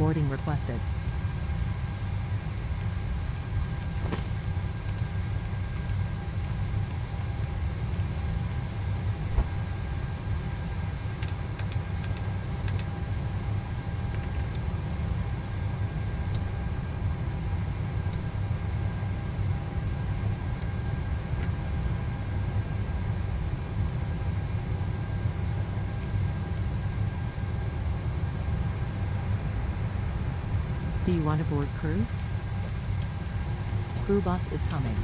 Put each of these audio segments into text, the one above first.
boarding requested. Do you want to board crew? Crew bus is coming.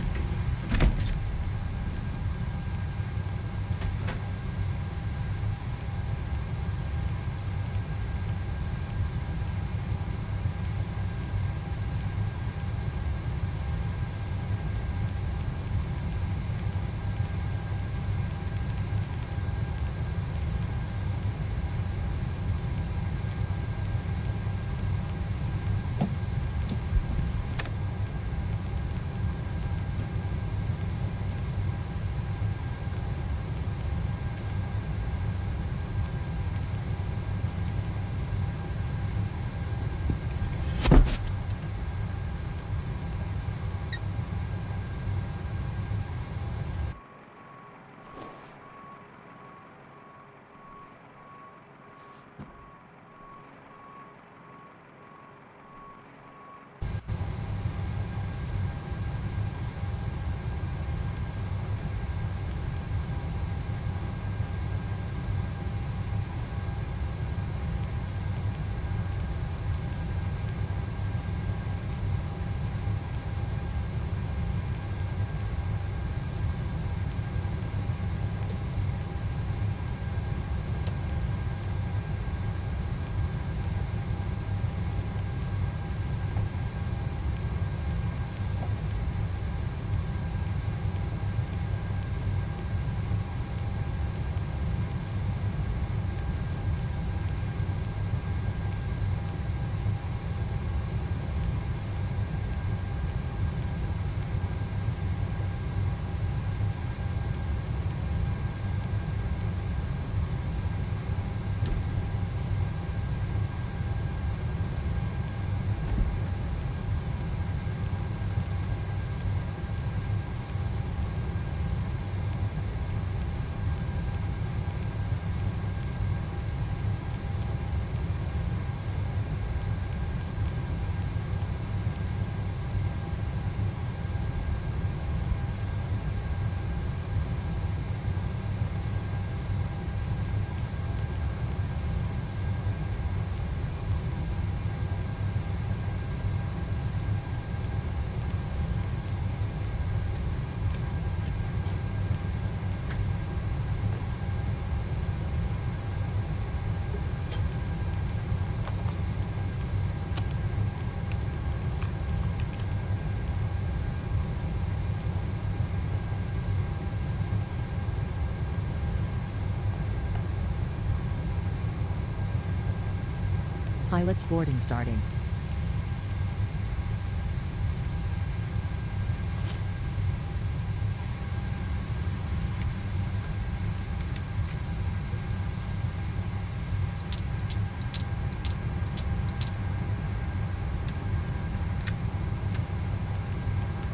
Pilot's boarding starting.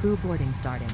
Crew boarding starting.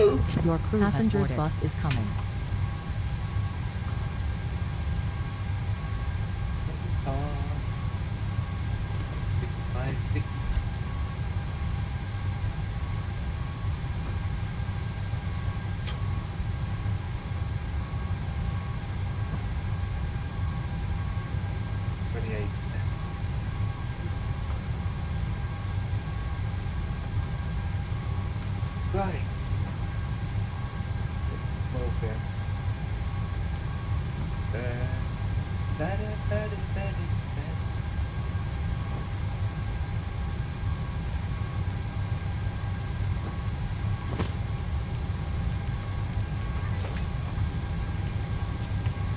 Your crew passenger's bus is coming. Right. Okay.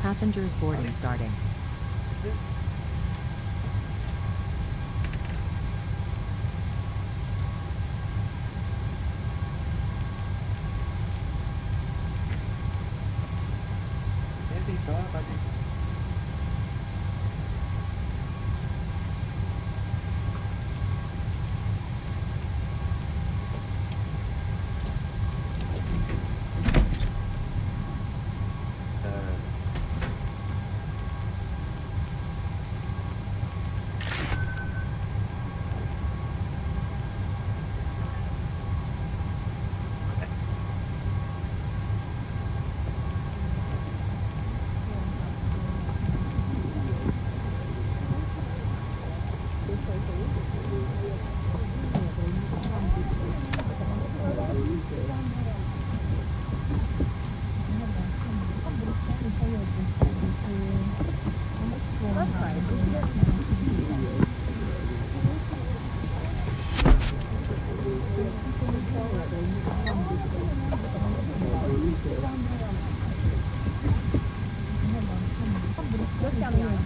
Passengers boarding starting. Is it? Maybe God, I think.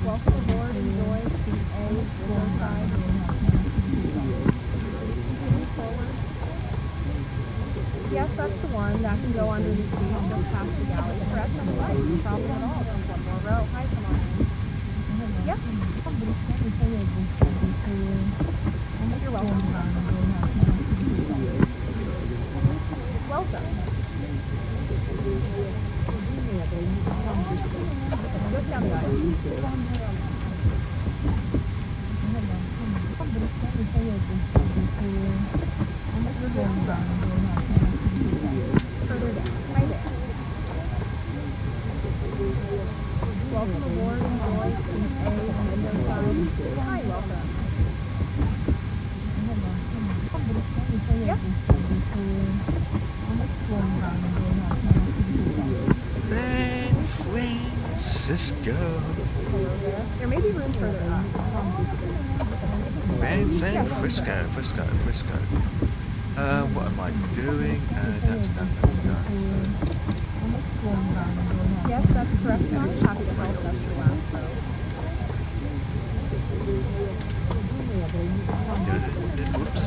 Welcome aboard, enjoy seat A, window side. Continue forward. Yes, that's the one. That can go under the seat, just past the galley. Correct, on the right. No problem at all. Just one more row. Hi, come on in. Yep. You're welcome. Welcome. Just down the aisle. Further down. Hi there. Welcome aboard. Enjoy seat A, window side. Hi, welcome. Yep. San Francisco. Hello there. There may be room further up. Man, San Yes. Frisco. What am I doing? That's done. So, Yes, that's correct, John. Happy to help. That's the last row. whoops.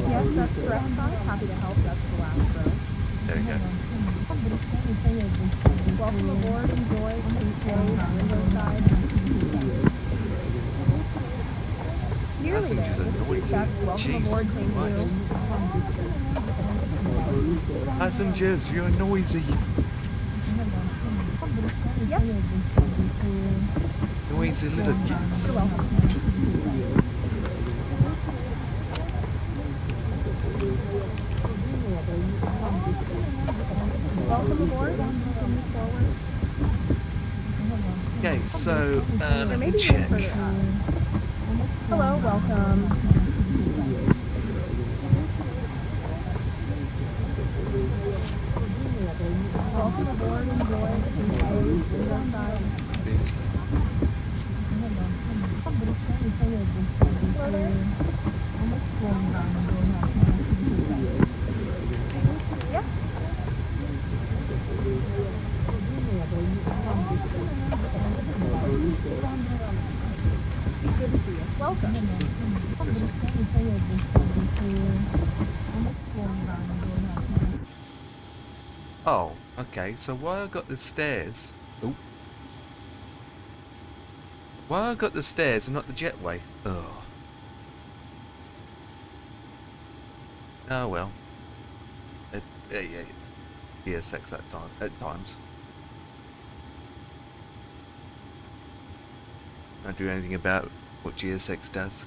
Yes, that's correct, John. Happy to help. That's the last row. There we go. Welcome aboard. Enjoy seat A, window side. Nearly Passengers there. are noisy. That's welcome Jesus aboard. Thank Christ. you. Passengers, you're noisy. Yep. Noisy little kids. You're welcome. Welcome aboard. Continue forward. Okay, so There let may me be room check. further up. Hello, welcome. Welcome aboard. Enjoy seat A, window side. Seriously. Hello there. Yep. Good to see you. Welcome. Seriously. Oh, okay. So why I got the stairs? Oh. Why I got the stairs and not the jetway? Oh. Oh well. Yeah. GSX at times. Don't do anything about what GSX does.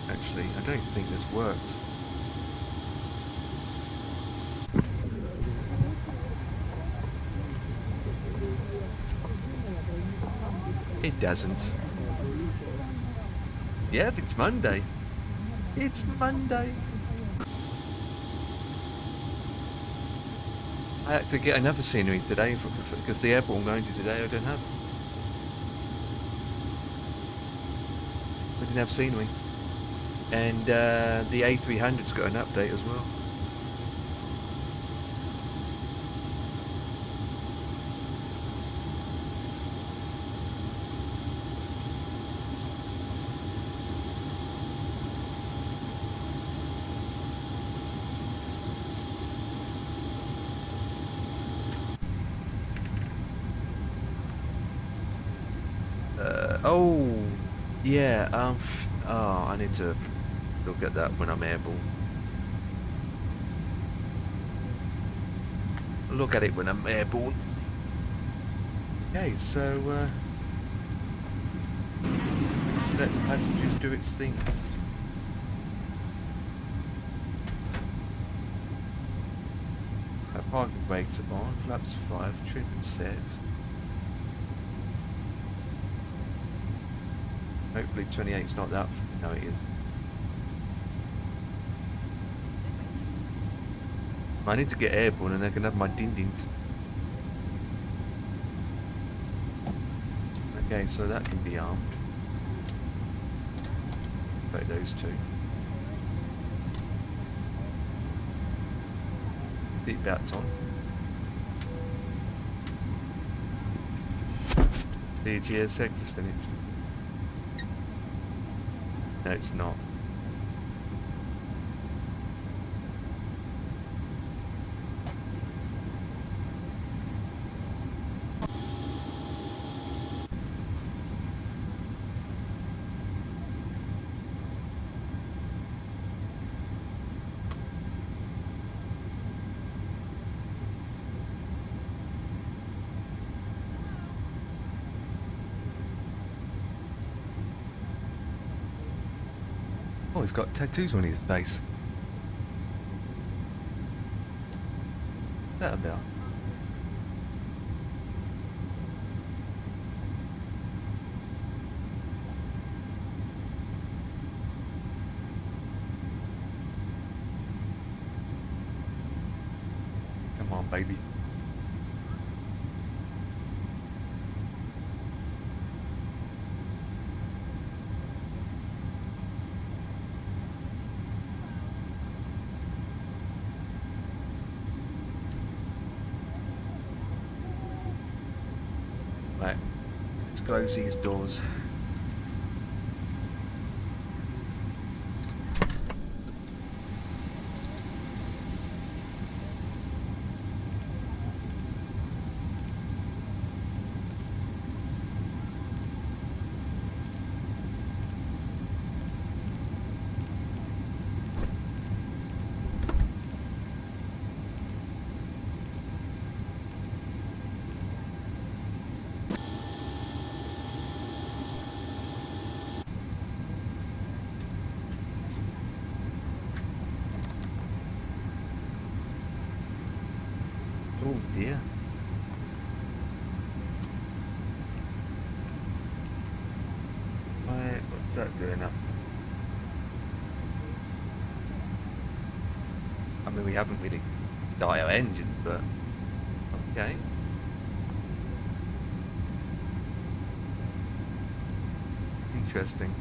Actually, I don't think this works. It doesn't. Yeah, it's Monday. It's Monday. I had to get another scenery today because the airport I'm going to today I don't have. We didn't have scenery. And the A300's got an update as well. Oh, yeah. Oh, I need to look at that when I'm airborne. Look at it when I'm airborne. Okay, so let passengers do its thing. Parking brakes are on. Flaps 5. Trim and set. Hopefully 28's not that. No, it is. I need to get airborne and I can have my din-dins. Okay, so that can be armed. Like those two. Seat belts on. The GSX is finished. No, it's not. Oh, he's got tattoos on his face. What's that about? Come on, baby. Right, let's close these doors. Oh dear. Right, what's that doing up? I mean, we haven't really started our engines, but okay. Interesting.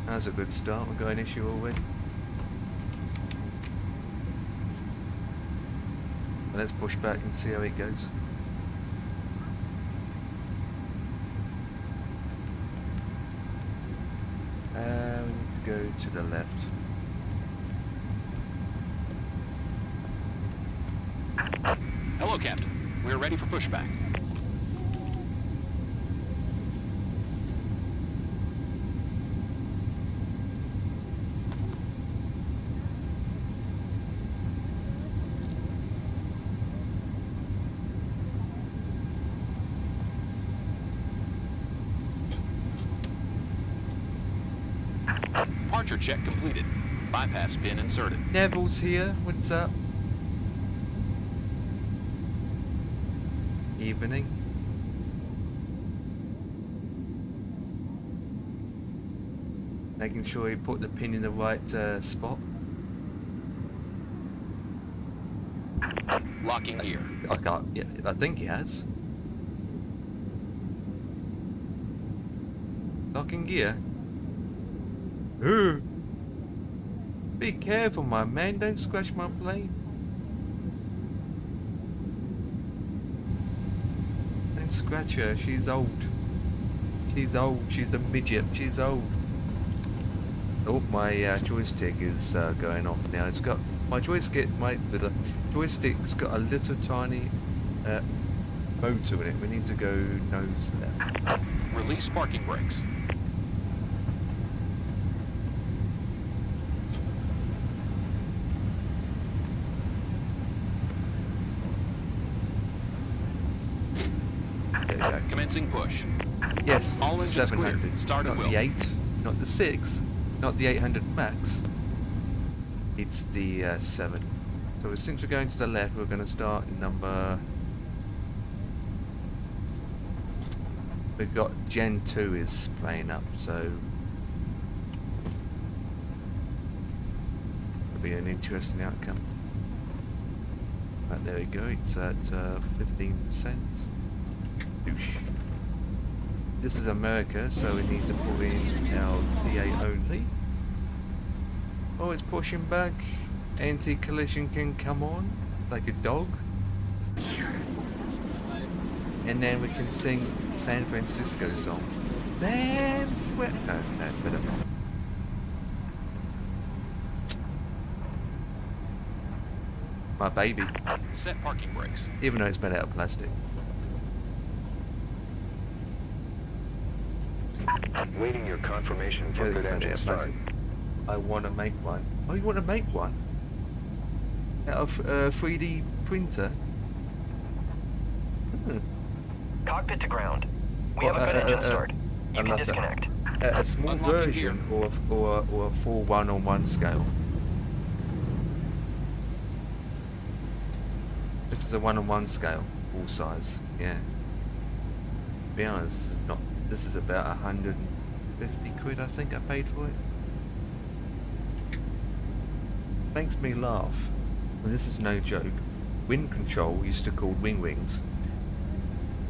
That's a good start. We've got an issue already. Let's push back and see how it goes. We need to go to the left. Hello, Captain. We're ready for pushback. Departure check completed. Bypass pin inserted. Neville's here. What's up? Evening. Making sure he put the pin in the right spot. Locking gear. I can't. Yeah, I think he has. Locking gear. Ooh. Be careful, my man. Don't scratch my plane. Don't scratch her. She's old. She's old. She's a midget. She's old. Oh, my joystick is going off now. It's got my joystick. The joystick's got a little tiny motor in it. We need to go nose left. Release parking brakes. Commencing push. Yes, All it's the engines clear. 700. Start at Not will. the 8, not the 6, not the 800 max. It's the 7. So since we're going to the left, we're going to start in number... We've got Gen 2 is playing up, so... It'll be an interesting outcome. But there we go, it's at 15%. Douche. This is America, so we need to pull in our DA only. Oh, it's pushing back. Anti-collision can come on like a dog. And then we can sing San Francisco song. No, better not. My baby. Set parking brakes. Even though it's made out of plastic. Waiting your confirmation for Yeah, good it's made engine out of start. plastic. I want to make one. Oh, you want to make one? Out of 3D printer? Hmm. Cockpit to ground. We have a good engine start. You I can love that. disconnect. A small Unlocking version or a full 1-on-1 scale. This is a 1-on-1 scale, all size. Yeah. To be honest, this is not. This is about 150 quid. I think I paid for it. Makes me laugh. And this is no joke. Wind Control used to call Wing Wings.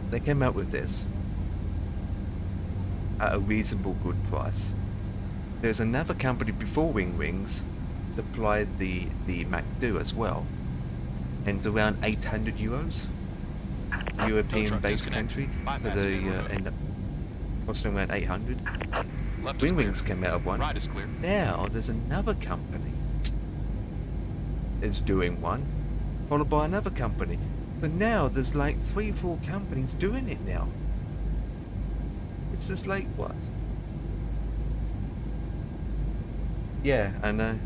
They came out with this at a reasonable good price. There's another company before Wing Wings supplied the MacDo as well, and it's around 800 euros. European-based country, so they end up costing around 800. Left is Wing clear. Wings came out of one. Right is clear. Now there's another company that's doing one, followed by another company. So now there's like 3-4 companies doing it now. It's just like what? Yeah, I know.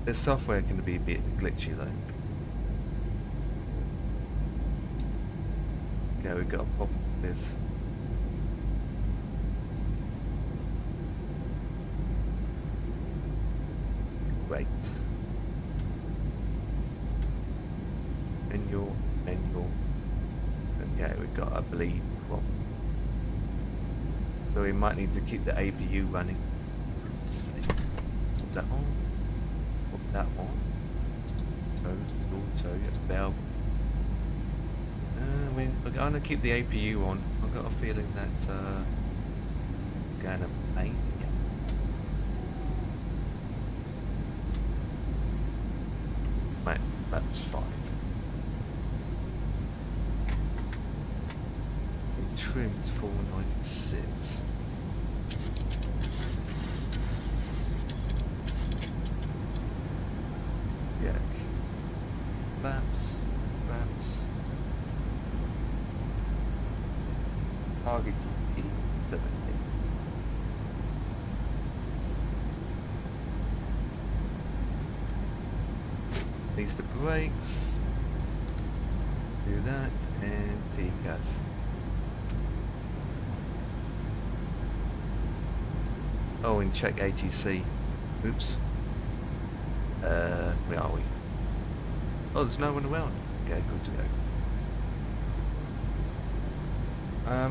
The software can be a bit glitchy though. Okay, we've got a problem with this. Great. Manual. Okay, we've got a bleed problem. So we might need to keep the APU running. Let's see. Put that on. Put that on. Auto, valve. We're going to keep the APU on. I've got a feeling that scan a plane. Yeah. Right, that's 5. Trim's 496. Jack. Maps. Target E70. Release the brakes. Do that and T-gas. Oh, and check ATC. Oops. Where are we? Oh, there's no one around. Okay, good to go.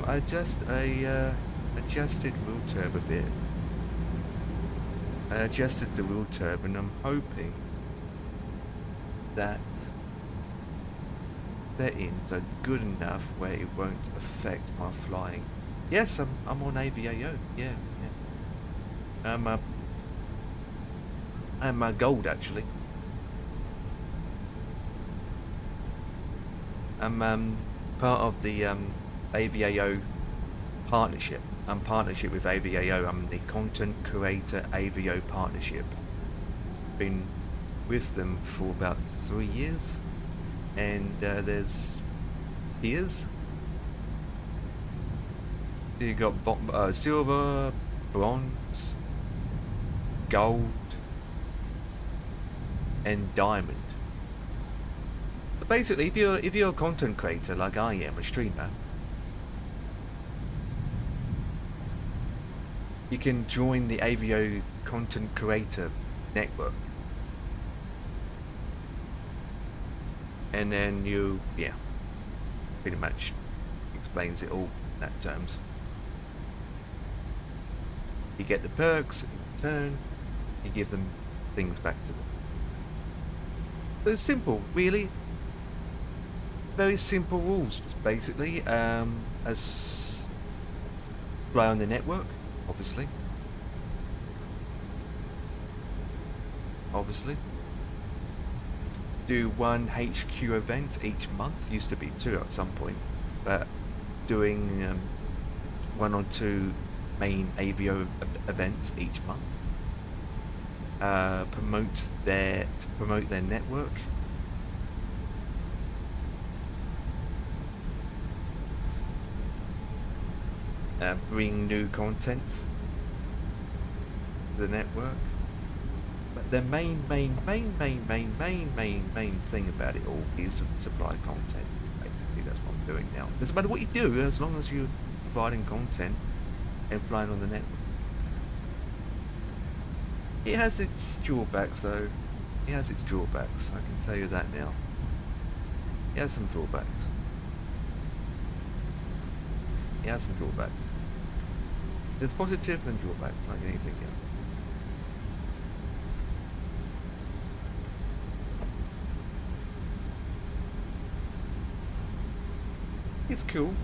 I just adjusted wheel turb a bit. I adjusted the wheel turb, and I'm hoping that settings are good enough where it won't affect my flying. Yes, I'm on IVAO. Yeah. I'm gold actually. I'm part of the IVAO partnership. I'm partnership with IVAO. I'm the Content Creator IVAO partnership. Been with them for about 3 years, and there's tiers. You got silver, bronze, gold, and diamond. So basically, if you're a content creator like I am, a streamer, you can join the IVAO Content Creator Network, and then pretty much explains it all in that terms. You get the perks in return, you give them things back to them. So it's simple, really. Very simple rules, basically. As fly on the network, obviously. Do 1 HQ event each month. Used to be 2 at some point, but doing 1 or 2 main AVO events each month. Promote their network. Bring new content to the network. But the main thing about it all is to supply content. Basically, that's what I'm doing now. Doesn't matter what you do, as long as you're providing content and flying on the network. It has its drawbacks, though. It has its drawbacks. I can tell you that now. It has some drawbacks. There's positive and drawbacks, like anything else. It's cool.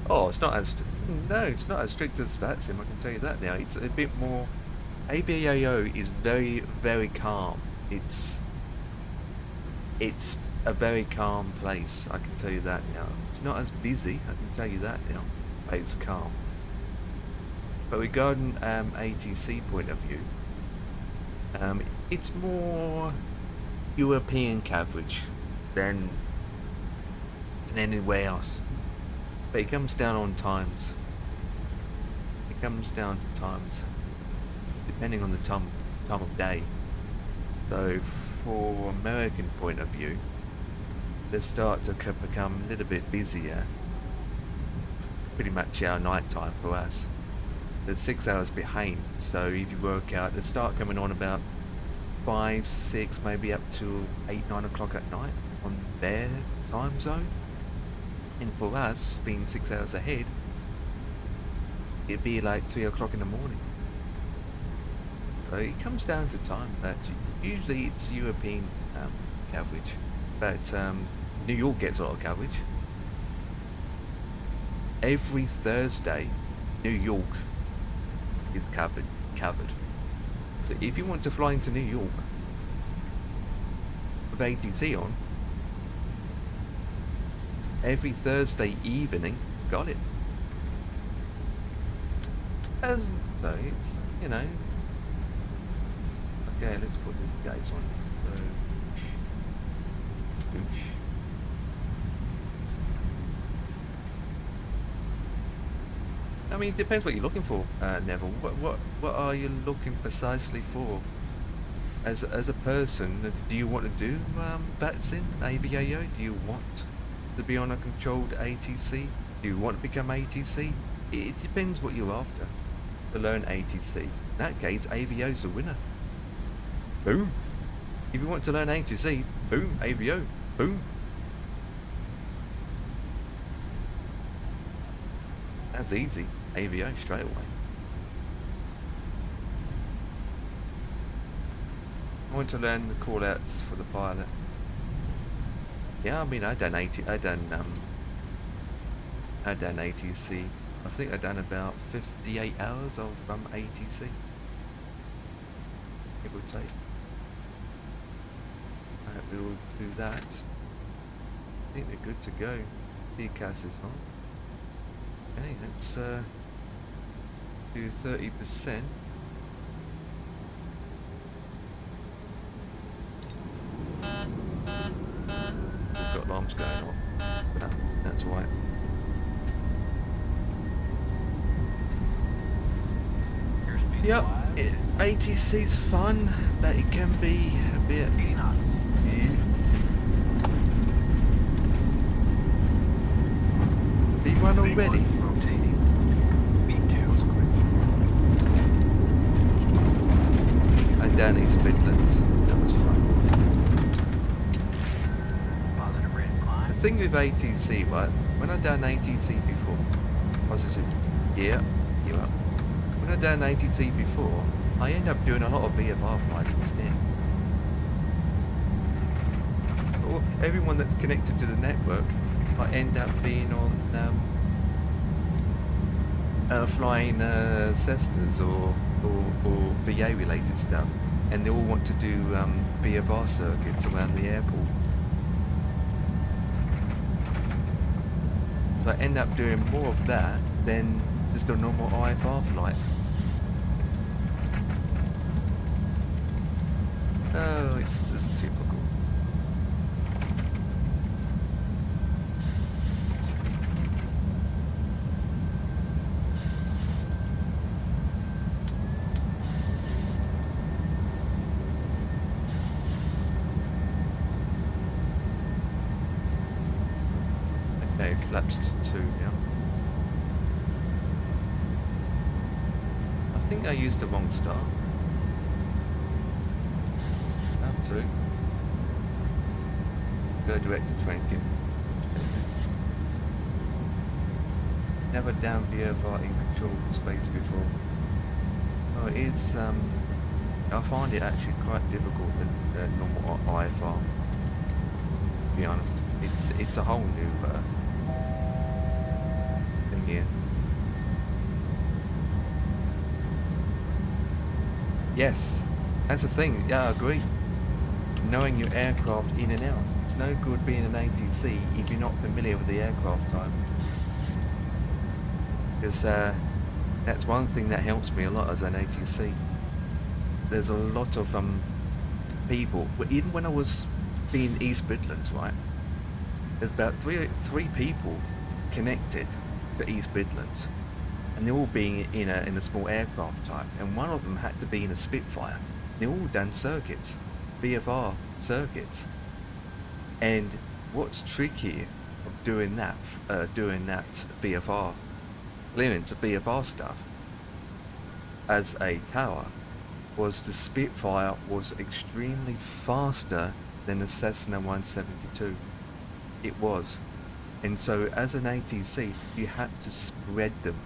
Oh, it's not as strict as VATSIM, I can tell you that now. It's a bit more. IVAO is very, very calm. It's a very calm place, I can tell you that now. It's not as busy, I can tell you that now, but it's calm. But regarding ATC point of view, it's more European coverage than anywhere else. But it comes down on times. It comes down to times, depending on the time of day. So for American point of view, they start to become a little bit busier. Pretty much our night time for us. They're 6 hours behind, so if you work out, they start coming on about 5, 6, maybe up to 8, 9 o'clock at night on their time zone. And for us, being 6 hours ahead, it'd be like 3 o'clock in the morning. It comes down to time, but usually it's European coverage. But New York gets a lot of coverage. Every Thursday, New York is covered. So if you want to fly into New York with ATC on, every Thursday evening, got it. So it's, you know. Okay, let's put the gates on. So, oosh. I mean, it depends what you're looking for, Neville. What are you looking precisely for? As a person, do you want to do VATSIN, IVAO? Do you want to be on a controlled ATC? Do you want to become ATC? It depends what you're after. To learn ATC. In that case, AVO's the winner. Boom. If you want to learn ATC, boom, AVO, boom. That's easy. AVO straight away. I want to learn the call-outs for the pilot. Yeah, I mean, I done ATC. I think I done about 58 hours of ATC. It would take. We will do that. I think we're good to go. TCAS is on. Okay, let's do 30%. Got alarms going on. That's right. Yep, ATC's fun, but it can be a bit. B1 already. And down East Midlands. That was fun. The thing with ATC, right? When I done ATC before, positive. Yeah, you up. When I done ATC before, I end up doing a lot of VFR flights instead. Or everyone that's connected to the network, I end up being on flying Cessnas or VA related stuff, and they all want to do VFR circuits around the airport. So I end up doing more of that than just a normal IFR flight. Oh, it's just typical. Okay, flaps to 2 now. I think I used the wrong start. Have to. Go direct to Franklin. Never down VFR in controlled space before. Oh, it is, I find it actually quite difficult than normal IFR. To be honest. It's a whole new thing here. Yes, that's the thing. Yeah, I agree. Knowing your aircraft in and out. It's no good being an ATC if you're not familiar with the aircraft type. Because that's one thing that helps me a lot as an ATC. There's a lot of people. Even when I was being East Midlands, right? There's about three people connected to East Midlands, and they're all being in a small aircraft type, and one of them had to be in a Spitfire. They all done circuits, VFR circuits, and what's tricky of doing that VFR clearance of VFR stuff as a tower was the Spitfire was extremely faster than the Cessna 172. It was. And so as an ATC, you had to spread them.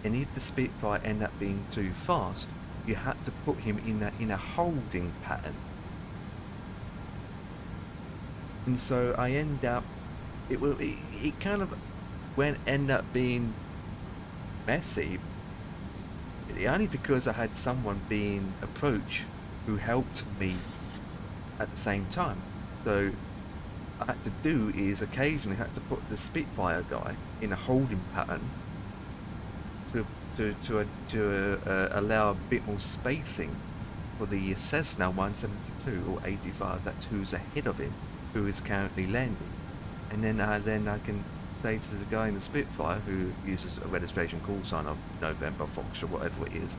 And if the Spitfire ended up being too fast, you had to put him in a holding pattern. And so I end up, it kind of end up being messy, only because I had someone being approached who helped me at the same time. So I had to do is occasionally had to put the Spitfire guy in a holding pattern to allow a bit more spacing for the Cessna 172 or 85. That's who's ahead of him, who is currently landing, and then I can say to the guy in the Spitfire who uses a registration call sign of November Fox or whatever it is,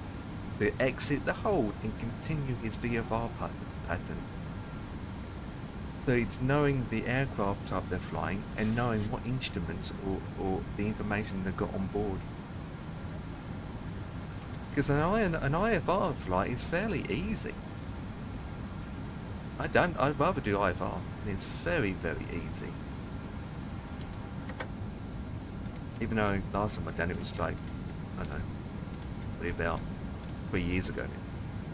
to exit the hold and continue his VFR pattern. So it's knowing the aircraft type they're flying and knowing what instruments or the information they've got on board. Because an IFR flight is fairly easy. I'd rather do IFR, and it's very, very easy. Even though last time I done it was like, I don't know, probably about 3 years ago now.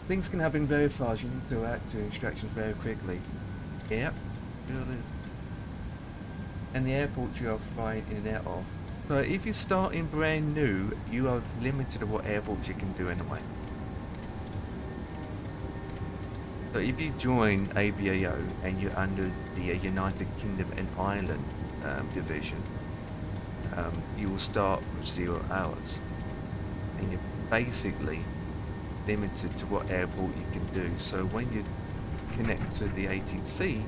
Things can happen very fast. You need to react to instructions very quickly. Yep, sure it is. And the airports you are flying in and out of. So if you're starting brand new, you are limited to what airports you can do anyway. So if you join IVAO and you're under the United Kingdom and Ireland division, you will start with 0 hours. And you're basically limited to what airport you can do. So when you connect to the ATC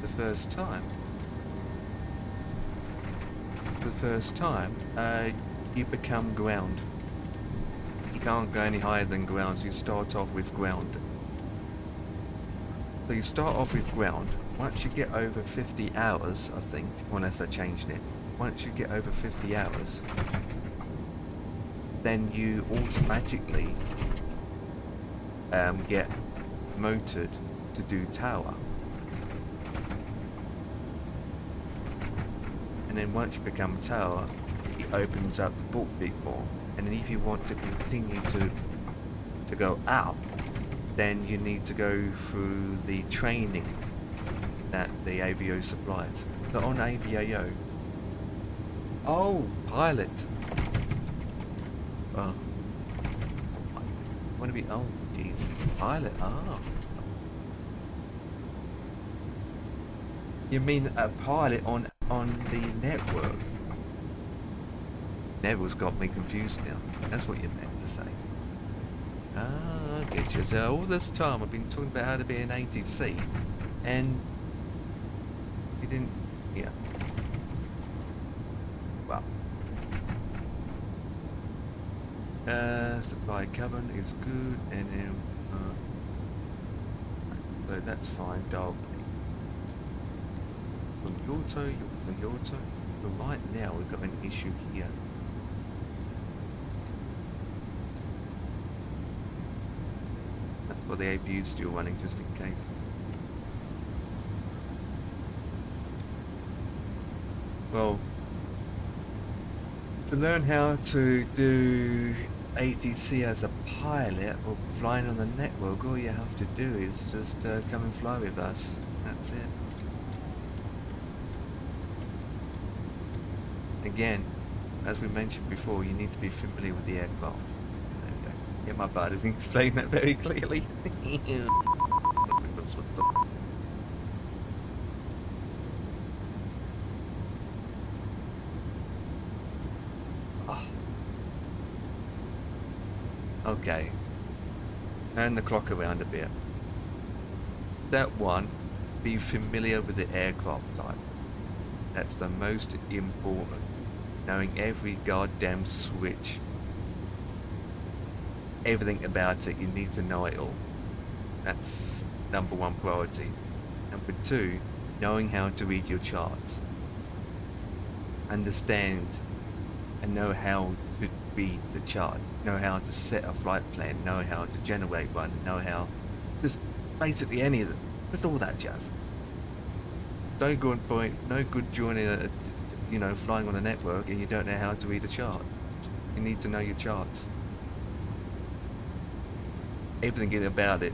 the first time, you become ground. You can't go any higher than ground, so you start off with ground. So you start off with ground. Once you get over 50 hours, I think, unless I changed it, once you get over 50 hours, then you automatically get promoted to do tower. And then once you become tower, it opens up the book a bit more. And then if you want to continue to go up, then you need to go through the training that the AVO supplies. But on AVAO, oh, pilot. Oh, I want to be, oh, jeez, pilot, ah. You mean a pilot on the network? Neville's got me confused now. That's what you meant to say. Ah, I get you. So all this time I've been talking about how to be an ATC, and you didn't, yeah. Well. Supply cabin is good, and then, so that's fine, dog. Toyota, Toyota. But right now we've got an issue here. That's what the APU is still running, just in case. Well, to learn how to do ATC as a pilot or flying on the network, all you have to do is just come and fly with us. That's it. Again, as we mentioned before, you need to be familiar with the aircraft. There we go. Yeah, my bad, I didn't explain that very clearly. Oh. Okay. Turn the clock around a bit. Step 1, be familiar with the aircraft type. That's the most important. Knowing every goddamn switch. Everything about it, you need to know it all. That's number 1 priority. Number 2, knowing how to read your charts. Understand and know how to read the charts. Know how to set a flight plan. Know how to generate one. Know how... just basically any of it. Just all that jazz. No good point. No good joining a... you know, flying on a network and you don't know how to read a chart. You need to know your charts. everything about it.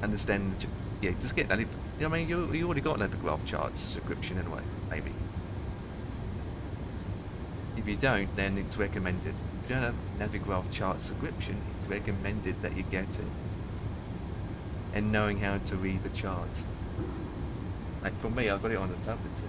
Understand, yeah, just get that. I mean, you already got an overgraph charts subscription anyway, maybe. If you don't, then it's recommended. If you don't have Navigraph chart subscription, it's recommended that you get it. And knowing how to read the charts. Like for me, I've got it on the tablet too.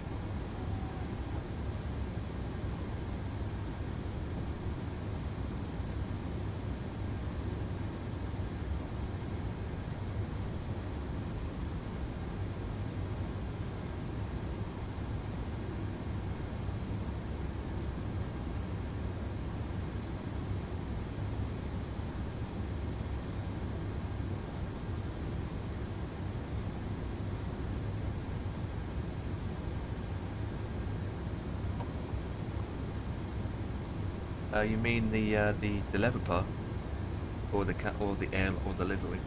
You mean the lever part, or the air, or the livery?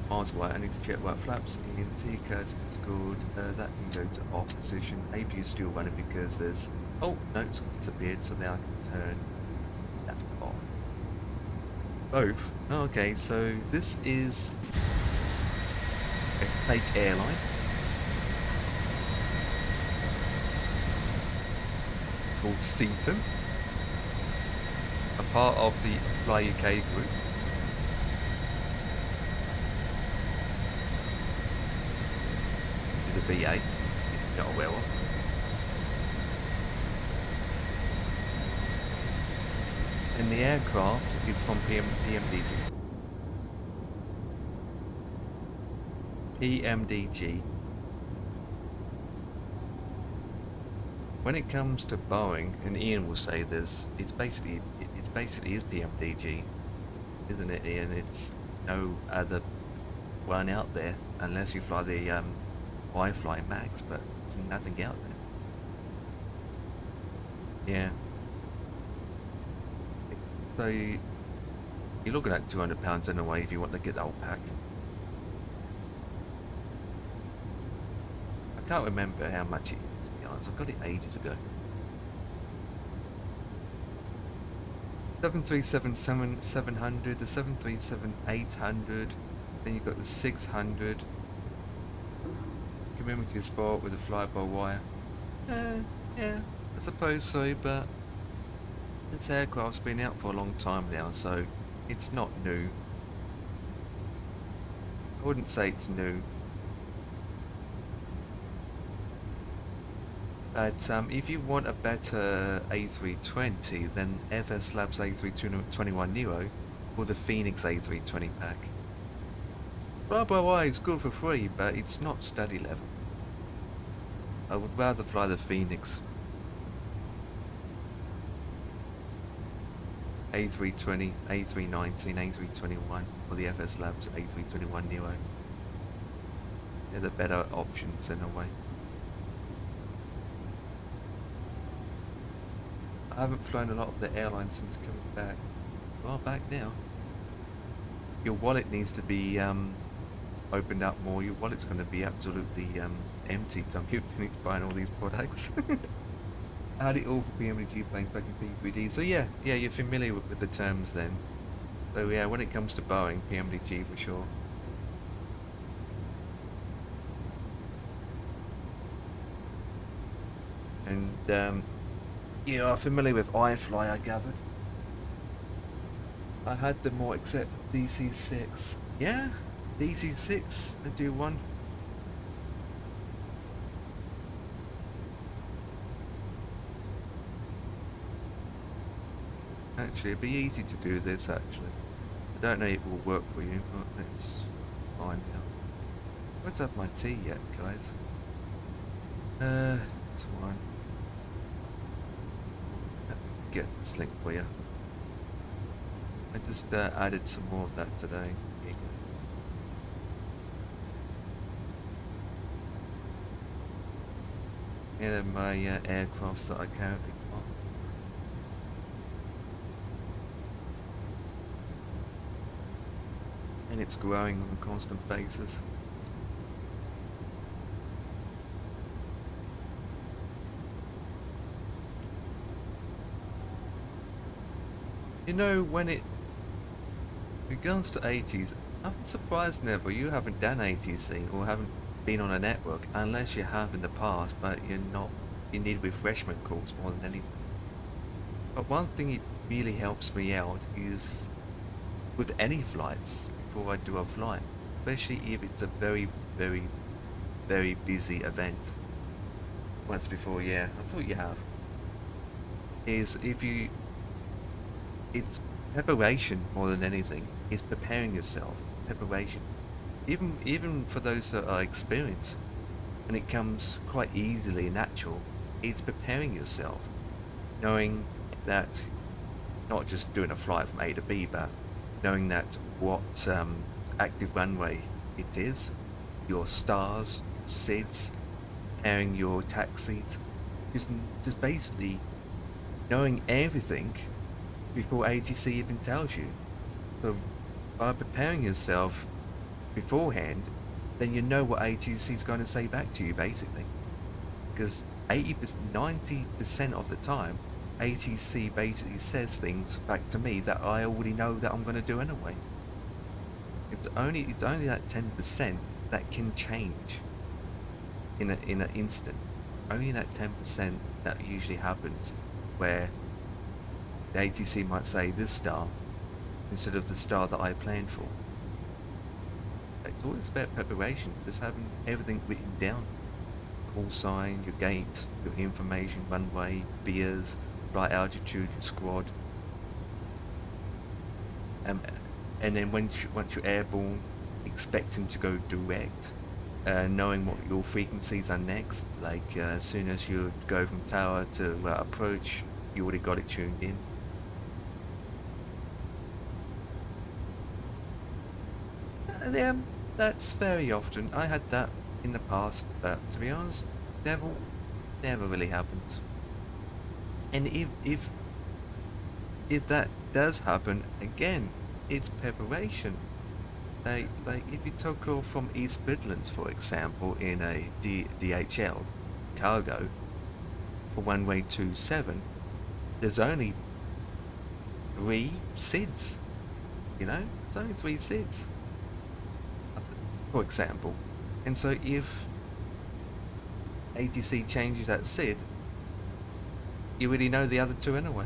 Miles away. I need to check what flaps in T-Cars is good. That can go to off position. APU is still running because there's. Oh no, it's disappeared. So now I can turn that off. Both. Oh, okay, so this is a fake airline. Called Seaton, a part of the Fly UK group. Which is a BA, if you're not aware of. And the aircraft is from PMDG. PMDG. When it comes to Boeing, and Ian will say this, it basically is PMDG, isn't it, Ian? It's no other one out there unless you fly the Y-Fly Max, but there's nothing out there. Yeah. So you're looking at £200 in a way if you want to get the whole pack. I can't remember how much it is, to be honest. I got it ages ago. 737-700, the 737-800, then you've got the 600. Commemorative sport with a fly-by-wire. Yeah, I suppose so, but this aircraft's been out for a long time now, so it's not new. I wouldn't say it's new. But if you want a better A320, then FS Labs A321 Neo or the Phoenix A320 pack. Fly-by-wire is good for free, but it's not study level. I would rather fly the Phoenix. A320, A319, A321, or the FS Labs A321 Neo. They're the better options in a way. I haven't flown a lot of the airlines since coming back. Well, back now. Your wallet needs to be opened up more. Your wallet's going to be absolutely empty until you've finished buying all these products. I had it all for PMDG planes back in P3D. So yeah, you're familiar with the terms then. So yeah, when it comes to Boeing, PMDG for sure. And you are familiar with iFly, I gathered. I had them all except DC-6. Yeah, DC-6, I do one. Actually, it'd be easy to do this, actually. I don't know if it will work for you, but let's find out. I don't have my tea yet, guys. It's one. Let me get this link for you. I just added some more of that today. Here you go. Here are my aircrafts that I currently got. And it's growing on a constant basis. You know, when it regards to ATs, I'm surprised, Neville, you haven't done ATC or haven't been on a network, unless you have in the past, but you're not. You need a refreshment course more than anything. But one thing it really helps me out is with any flights before I do a flight, especially if it's a very, very, very busy event. Once before, yeah, I thought you have. Is if you, it's preparation more than anything. It's preparing yourself. Preparation. Even for those that are experienced, and it comes quite easily and natural. It's preparing yourself, knowing that not just doing a flight from A to B, but knowing that what active runway it is, your stars, SIDs, preparing your taxis, just basically knowing everything before ATC even tells you. So by preparing yourself beforehand, then you know what ATC is going to say back to you, basically. Because 90% of the time, ATC basically says things back to me that I already know that I'm going to do anyway. It's only that 10% that can change in an instant. Only that 10% that usually happens, where the ATC might say this star instead of the star that I planned for. It's always about preparation, just having everything written down. Call sign, your gate, your information, runway, beers, flight altitude, your squad. And then once you're airborne, expecting to go direct, knowing what your frequencies are next. Like as soon as you go from tower to approach, you already got it tuned in. And that's very often. I had that in the past, but to be honest, never really happened. And if that does happen, again, it's preparation. Like if you took off from East Midlands, for example, in a DHL cargo for runway 27, there's only 3 SIDs. You know, it's only 3 SIDs, for example. And so if ATC changes that SID, you already know the other 2 anyway.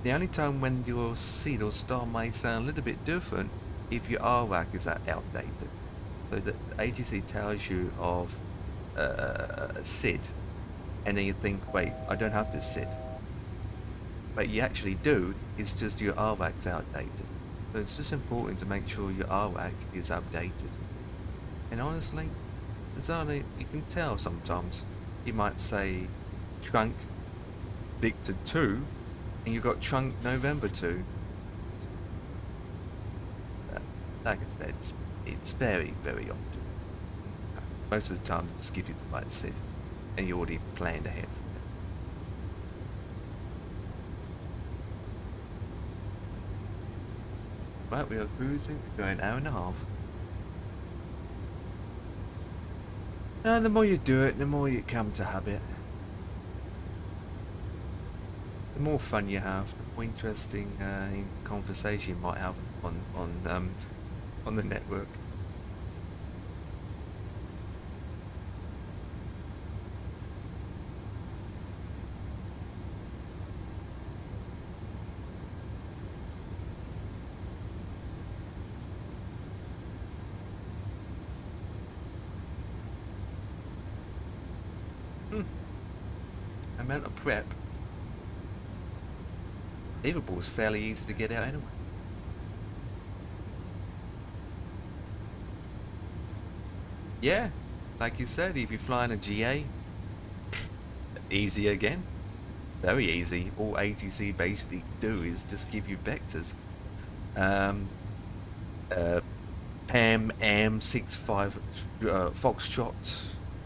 The only time when your SID or star may sound a little bit different if your RWAC is outdated. So the ATC tells you of a SID, and then you think, wait, I don't have this SID. But you actually do, it's just your RWAC's outdated. So it's just important to make sure your RWAC is updated. And honestly, you can tell sometimes. You might say trunk Victor 2, and you've got trunk November 2. Like I said, it's very, very often. Most of the time they just give you the right SID, and you already planned ahead for it. Right, we are cruising, we're going an hour and a half. And the more you do it, the more you come to habit. The more fun you have, the more interesting conversation you might have on the network. Amount of prep. Liverpool's fairly easy to get out anyway. Yeah, like you said, if you fly in a GA, easy again. Very easy. All ATC basically do is just give you vectors. PAM AM65 Foxtrot,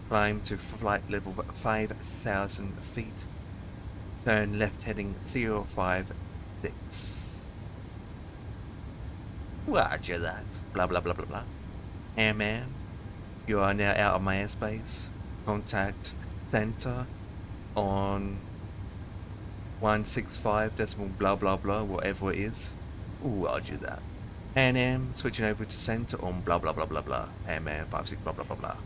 climb to flight level 5,000 feet. Turn left heading 056. Roger that. Blah blah blah blah blah. Airman, you are now out of my airspace. Contact center on 165 decimal blah blah blah, whatever it is. Ooh, I'll do that. Pan Am switching over to center on blah blah blah blah blah. Pan Am 56 blah blah blah blah.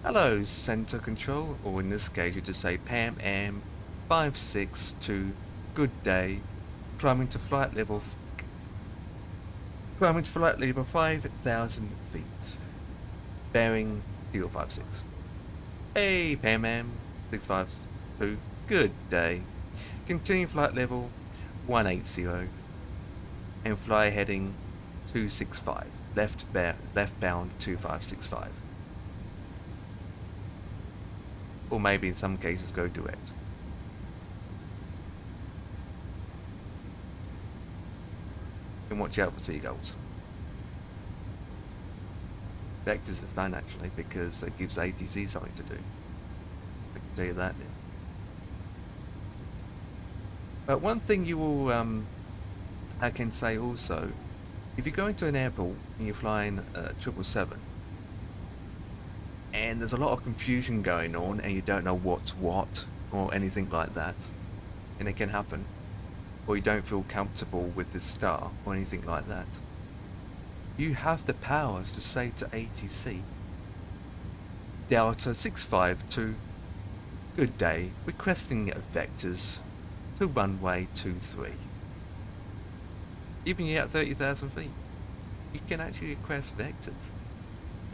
Hello, center control, or in this case, you just say Pan Am 562. Good day. Climbing to flight level 5,000 feet. Bearing 056. Hey, Pan Am 652. Good day. Continue flight level 180 and fly heading 265. Left bound 2565. Or maybe in some cases go direct. And watch out for seagulls. Vectors is fun actually because it gives ATC something to do. I can tell you that now. But one thing you will, I can say also, if you go into an airport and you're flying 777, and there's a lot of confusion going on and you don't know what's what or anything like that, and it can happen, or you don't feel comfortable with the star or anything like that, you have the powers to say to ATC, Delta 652, good day, requesting vectors to runway 23. Even you're at 30,000 feet, you can actually request vectors.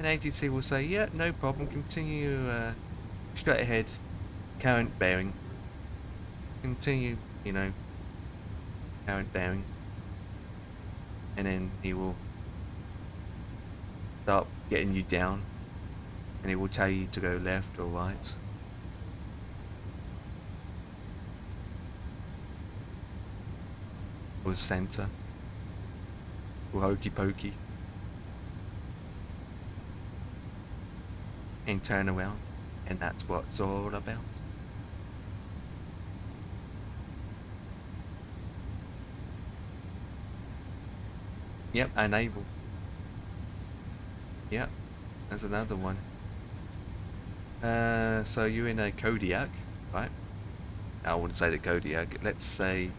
And ATC will say, yeah, no problem, continue straight ahead, current bearing. Continue, you know, current bearing. And then he will start getting you down. And he will tell you to go left or right. Or center. Or hokey pokey. And turn around, and that's what it's all about. Yep, enable. Yep, that's another one. So you're in a Kodiak, right? I wouldn't say the Kodiak. Let's say,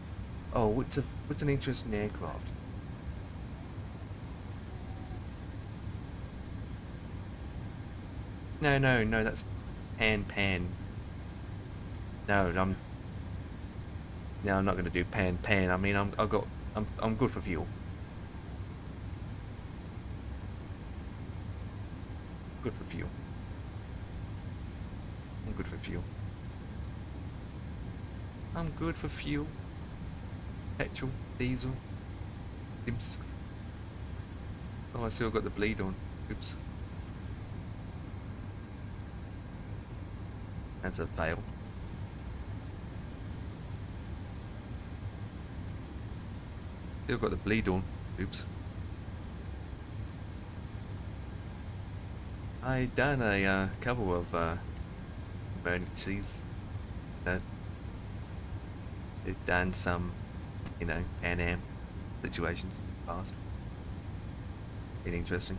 oh, what's an interesting aircraft? No, that's pan. No, I'm not gonna do pan. I mean, I'm good for fuel. Good for fuel. I'm good for fuel. I'm good for fuel. Petrol, diesel, dimps. Oh, I still got the bleed on. Oops. That's a fail. Still got the bleed on. Oops. I done a couple of emergencies. They've done some, you know, Pan Am situations in the past. Been interesting.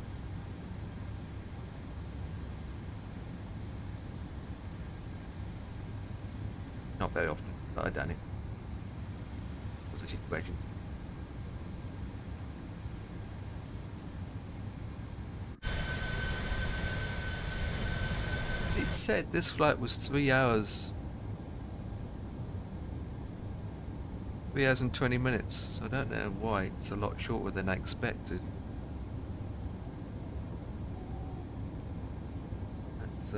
Not very often, but I've done it. Was a situation. It said this flight was 3 hours. 3 hours and 20 minutes. So I don't know why it's a lot shorter than I expected. That's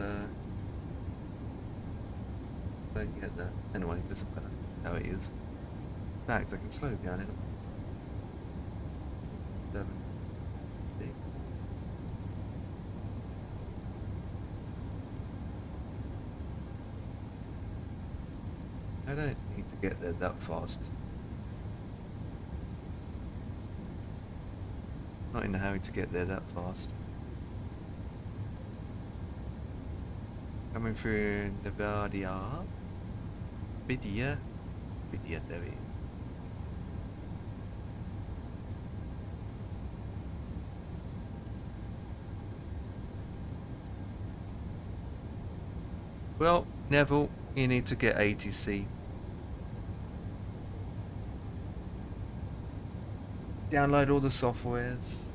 don't get that. Anyway, it doesn't matter how it is. In fact, I can slow down anyway. 7, 8. I don't need to get there that fast. Not in a hurry to get there that fast. Coming through Nevada. Vidya, there he is. Well, Neville, You need to get ATC. Download all the softwares.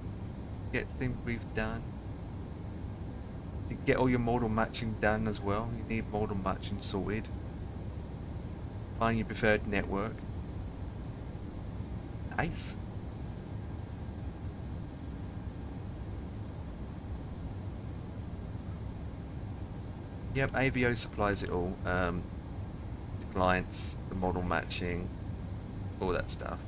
Get things we've done. To get all your model matching done as well. You need model matching sorted. Find your preferred network. Nice. Yep, IVAO supplies it all. The clients, the model matching, all that stuff.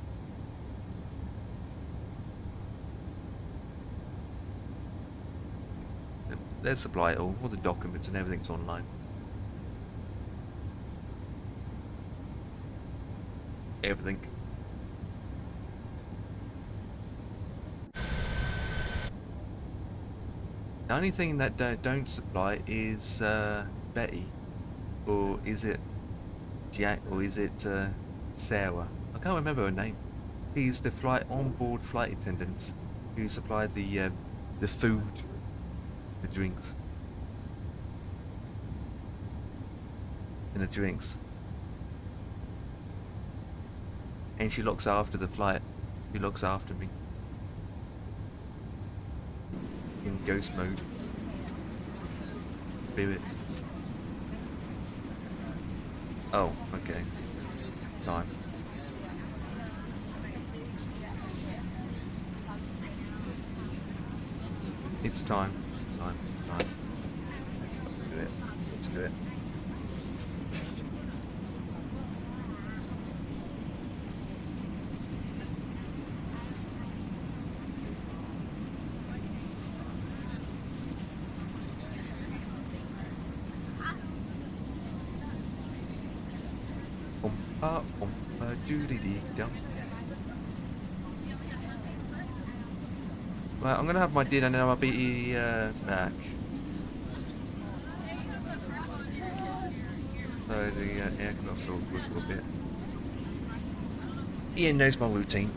They supply it all the documents and everything's online. Everything. The only thing that don't supply is Betty, or is it Jack, or is it Sarah? I can't remember her name. She's the onboard flight attendants who supplied the food, the drinks, and the drinks. And she looks after the flight. She looks after me. In ghost mode. Spirit. Oh, okay. Time. It's time. Time. Time. Let's do it. Let's do it. Doodly-dee-dum. Right, I'm gonna have my dinner and then I'll be back. So the aircraft's all good for a bit. Ian knows my routine.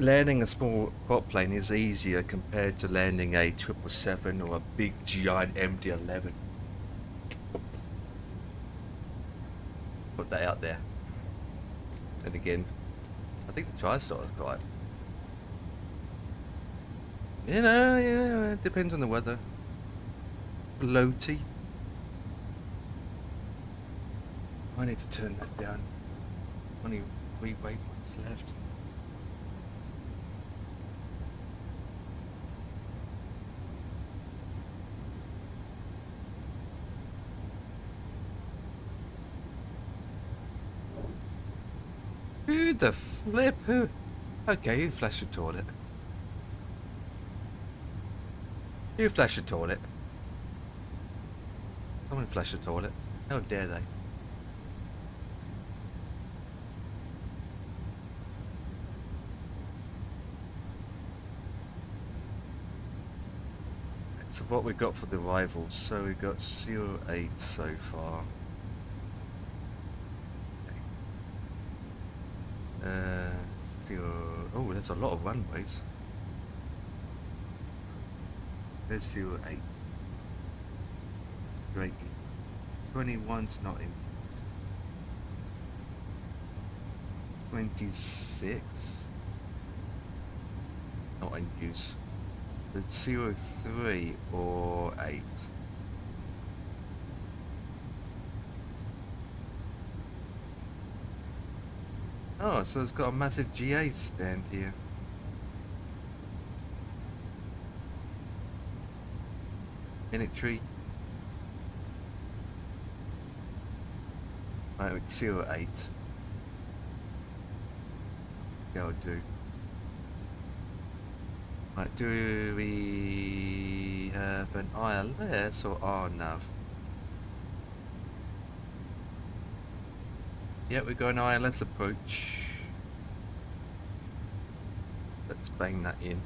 landing a small prop plane is easier compared to landing a 777 or a big giant MD-11. Put that out there. And again, I think the TriStar is quite. You know, yeah, it depends on the weather. Floaty. I need to turn that down. Only 3 waypoints left. Who the flip? Who? Okay, you flash the toilet. You flash the toilet. Someone flash the toilet. How dare they? So what we got for the rivals? So we got 08 so far. Oh, there's a lot of runways. There's 08. Great. 21's not in. 26. Not in use. It's 03 or 8. Oh, so it's got a massive GA stand here. Military. Right, it's 08. Yeah, I'll do. Right, do we have an ILS or RNAV? Yeah, we got an ILS approach. Let's bang that in.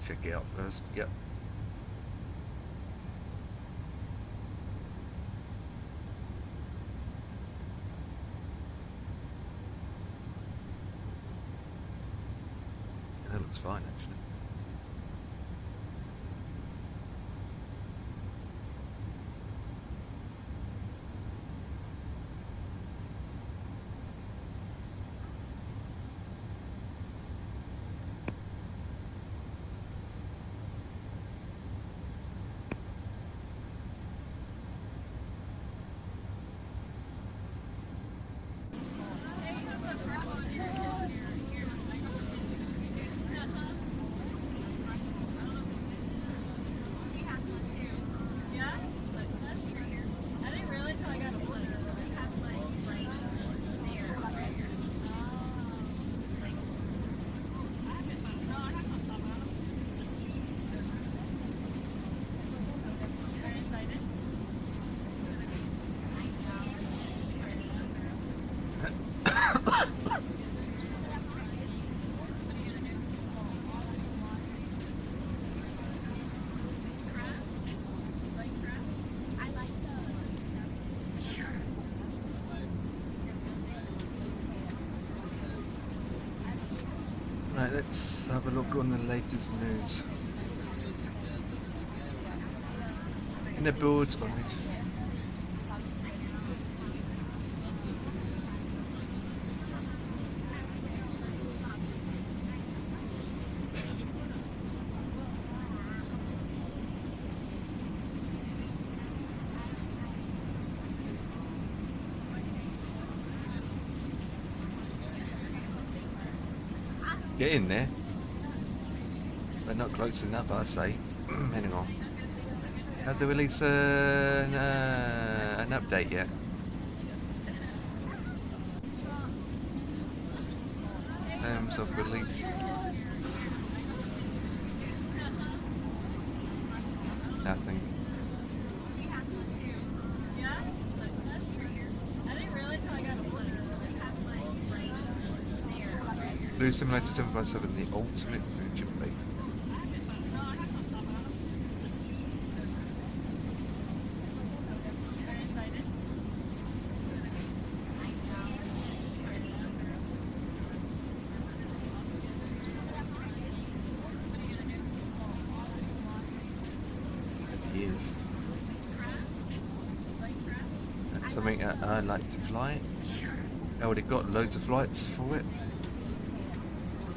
Check it out first. Yep. That looks fine, actually. Right, let's have a look on the latest news. And the boards on it. Get in there. But not close enough, I say. Hang on. Have they released an update yet? Terms of release. Nothing. Blue Simulator 757, the ultimate future bait. something I'd like to fly. I already got loads of flights for it.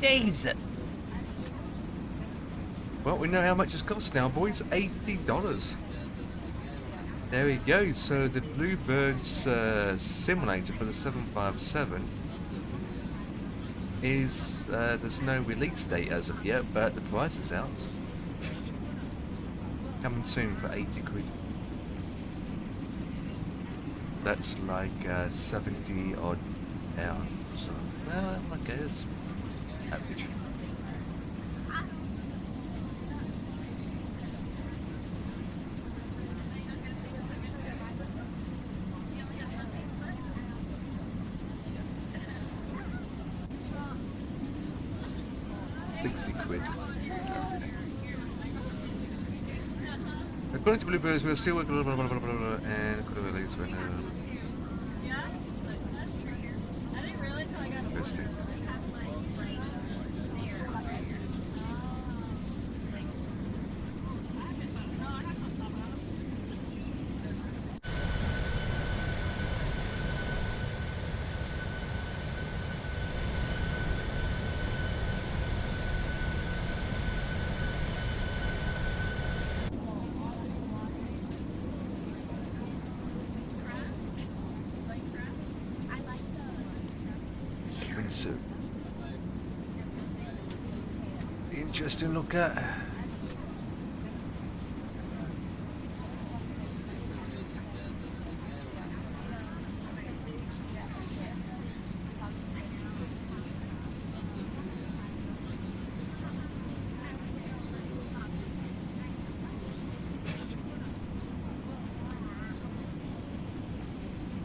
Jeez. Well, we know how much it's cost now, boys. $80. There we go. So the Bluebirds simulator for the 757 is there's no release date as of yet, but the price is out. Coming soon for 80 quid. That's like 70 odd pounds. So, well, I guess average. £60. According to Bluebirds, we're still working and could have released right now. Interesting. So interesting look at.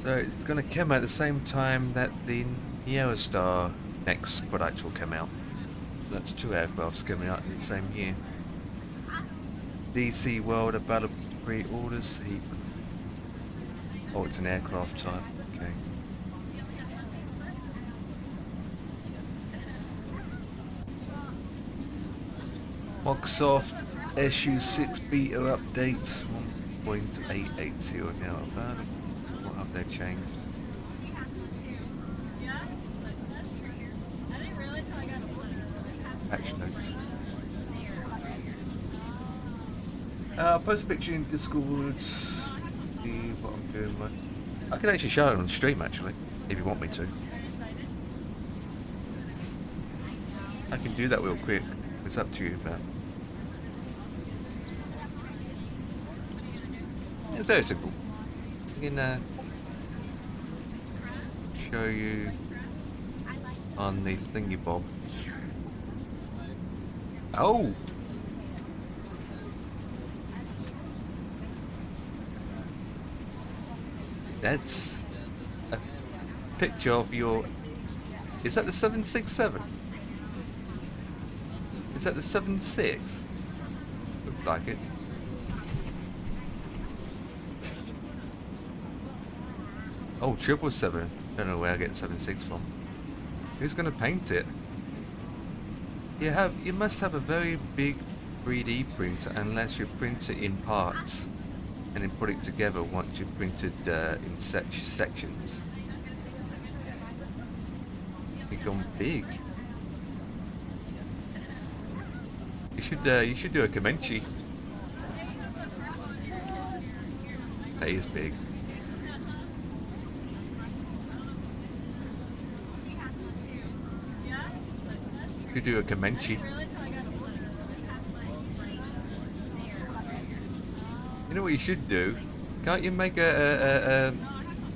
So it's going to come out at the same time that the Eurostar next product will come out. That's 2 aircrafts coming out in the same year. DC World about pre-orders. Oh, it's an aircraft type. Okay. Microsoft SU6 beta update 1.880 now. What have they changed? Patch notes. Post a picture in Discord. See what I'm doing. I can actually show it on stream actually, if you want me to. I can do that real quick. It's up to you, but it's very simple. I can show you on the thingy bob. Oh! That's a picture of your... Is that the 767? Is that the 76? Looks like it. Oh, 777. Don't know where I get 76 from. Who's gonna paint it? You must have a very big 3D printer unless you print it in parts and then put it together once you've printed in sections. It's gone big. You should do a Comanche. That is big. You could do a Comanche. You know what you should do? Can't you make an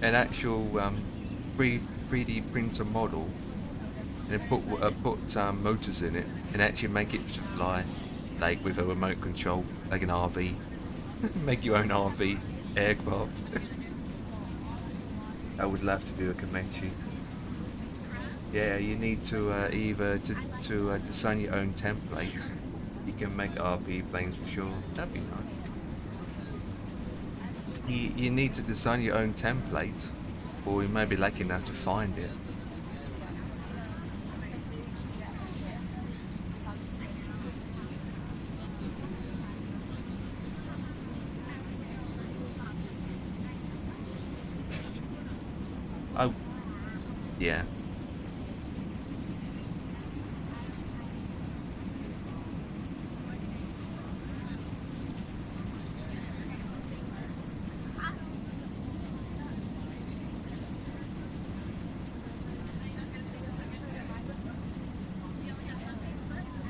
actual 3D printer model and then put motors in it and actually make it to fly, like with a remote control, like an RV. Make your own RV aircraft. I would love to do a Comanche. Yeah, you need to either to design your own template. You can make RV planes for sure. That'd be nice. You need to design your own template, or you may be lucky enough to find it. Yeah.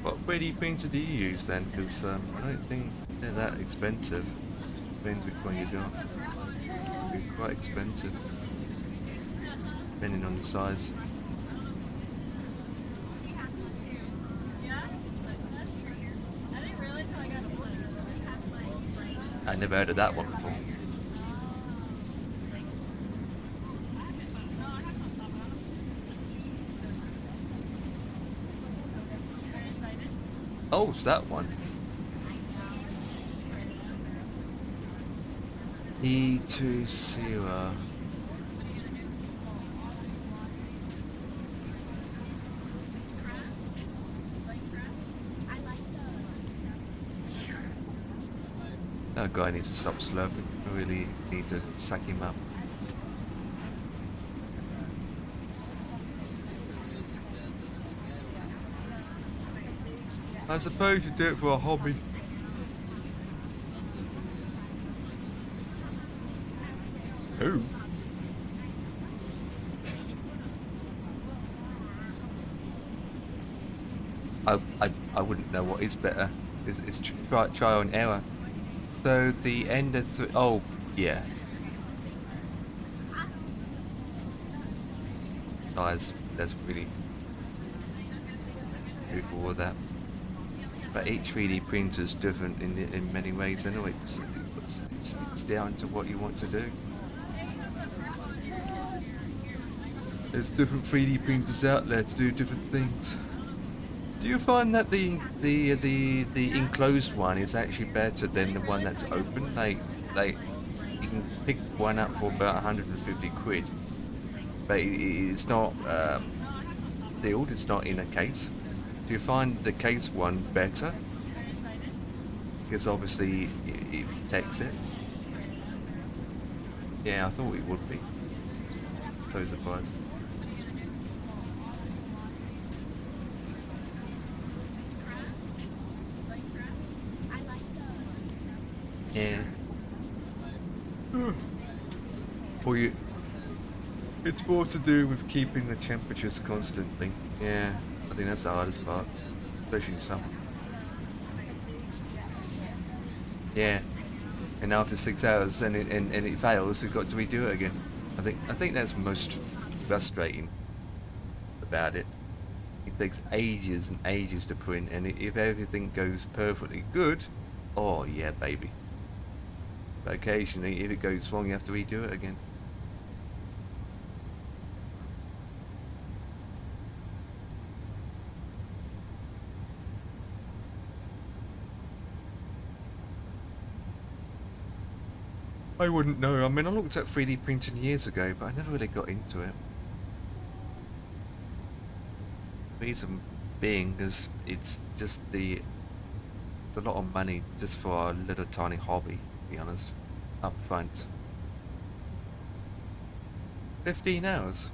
What 3D printer do you use then? Because I don't think they're that expensive. Depends which one you got. They're quite expensive, depending on the size. I never heard of that one before. Oh, it's that one. E2 Sierra. That guy needs to stop slurping. I really need to sack him up. I suppose you do it for a hobby. Who? I wouldn't know what is better. It's trial and error. So the end of oh yeah. Guys, that's really beautiful with that. But each 3D printer is different in many ways anyway. It's down to what you want to do. There's different 3D printers out there to do different things. Do you find that the enclosed one is actually better than the one that's open? Like you can pick one up for about 150 quid, but it's not sealed. It's not in a case. Do you find the case one better? Because obviously it protects it. Yeah, I thought it would be. So surprised. Yeah. For you, it's more to do with keeping the temperatures constantly. Yeah, I think that's the hardest part, especially in summer. Yeah, and after 6 hours and it fails, you've got to redo it again. I think that's most frustrating about it. It takes ages and ages to print, and if everything goes perfectly good, oh yeah, baby. But occasionally, if it goes wrong, you have to redo it again. I wouldn't know. I mean, I looked at 3D printing years ago, but I never really got into it. Reason being is it's just it's a lot of money just for a little tiny hobby, to be honest. Up front. 15 hours.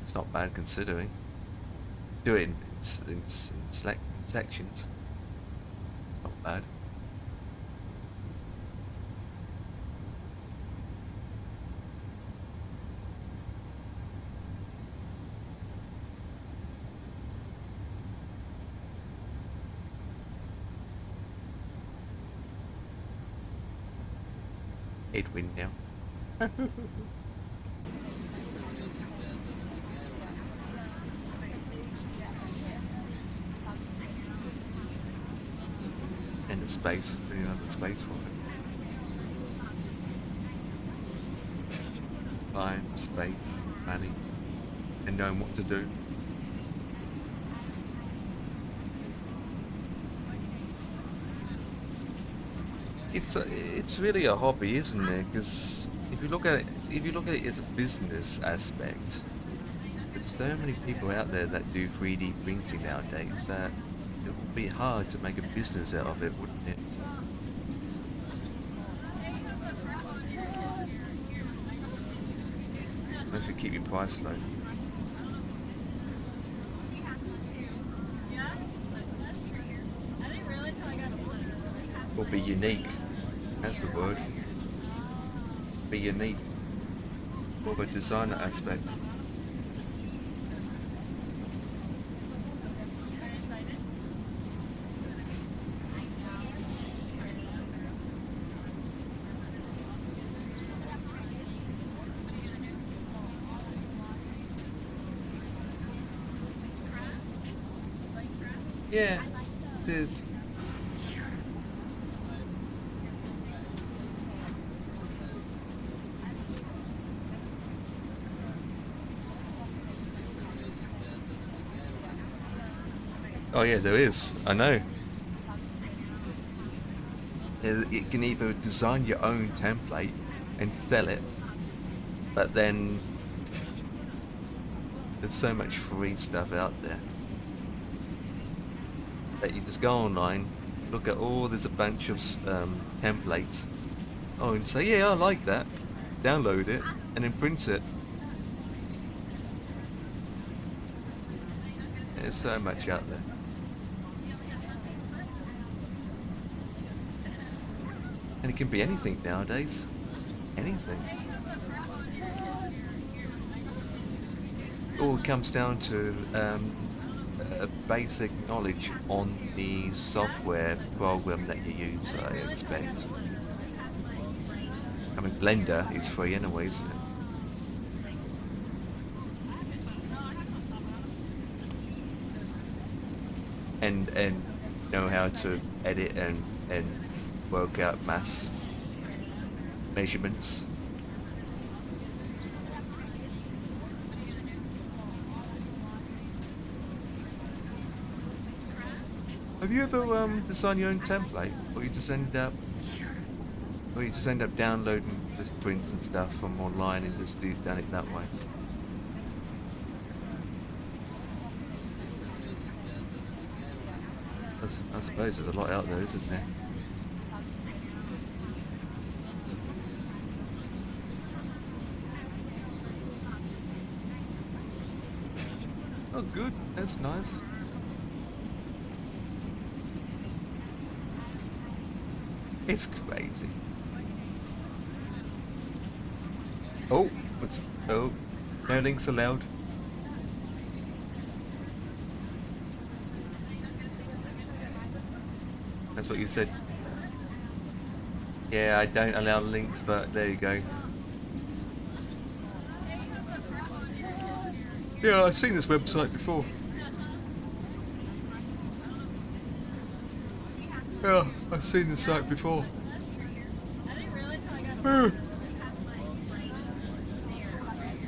It's not bad considering. Do it in sections. Not bad. Headwind now. And the space, you know, the space for it. Time, space, money, and knowing what to do. It's really a hobby, isn't it? Because if you look at it as a business aspect, there's so many people out there that do 3D printing nowadays that it would be hard to make a business out of it, wouldn't it? That should keep your price low. Or be unique. That's the word. Be unique. More of a designer aspect. Yeah, it is. Oh yeah, there is. I know. You can either design your own template and sell it, but then there's so much free stuff out there that you just go online, look at there's a bunch of templates. Oh, and say, yeah, I like that. Download it and then print it. There's so much out there. And it can be anything nowadays. Anything. It all comes down to a basic knowledge on the software program that you use, I expect. I mean, Blender is free anyway, isn't it? And know how to edit and work out mass measurements. Have you ever designed your own template, or you just end up downloading just prints and stuff from online and just done it that way? I suppose there's a lot out there, isn't there? Oh, good. That's nice. It's crazy. Oh, no links allowed. That's what you said. Yeah, I don't allow links, but there you go. Yeah, I've seen this website before. Yeah, I've seen the site before. I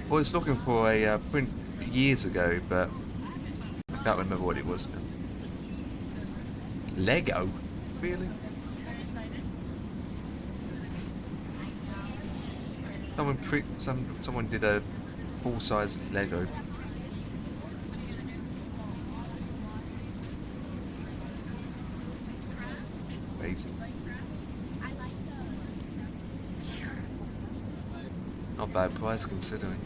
was looking for a print years ago, but I can't remember what it was now. Lego? Really? Someone did a full-size Lego. Crazy. Not bad price considering.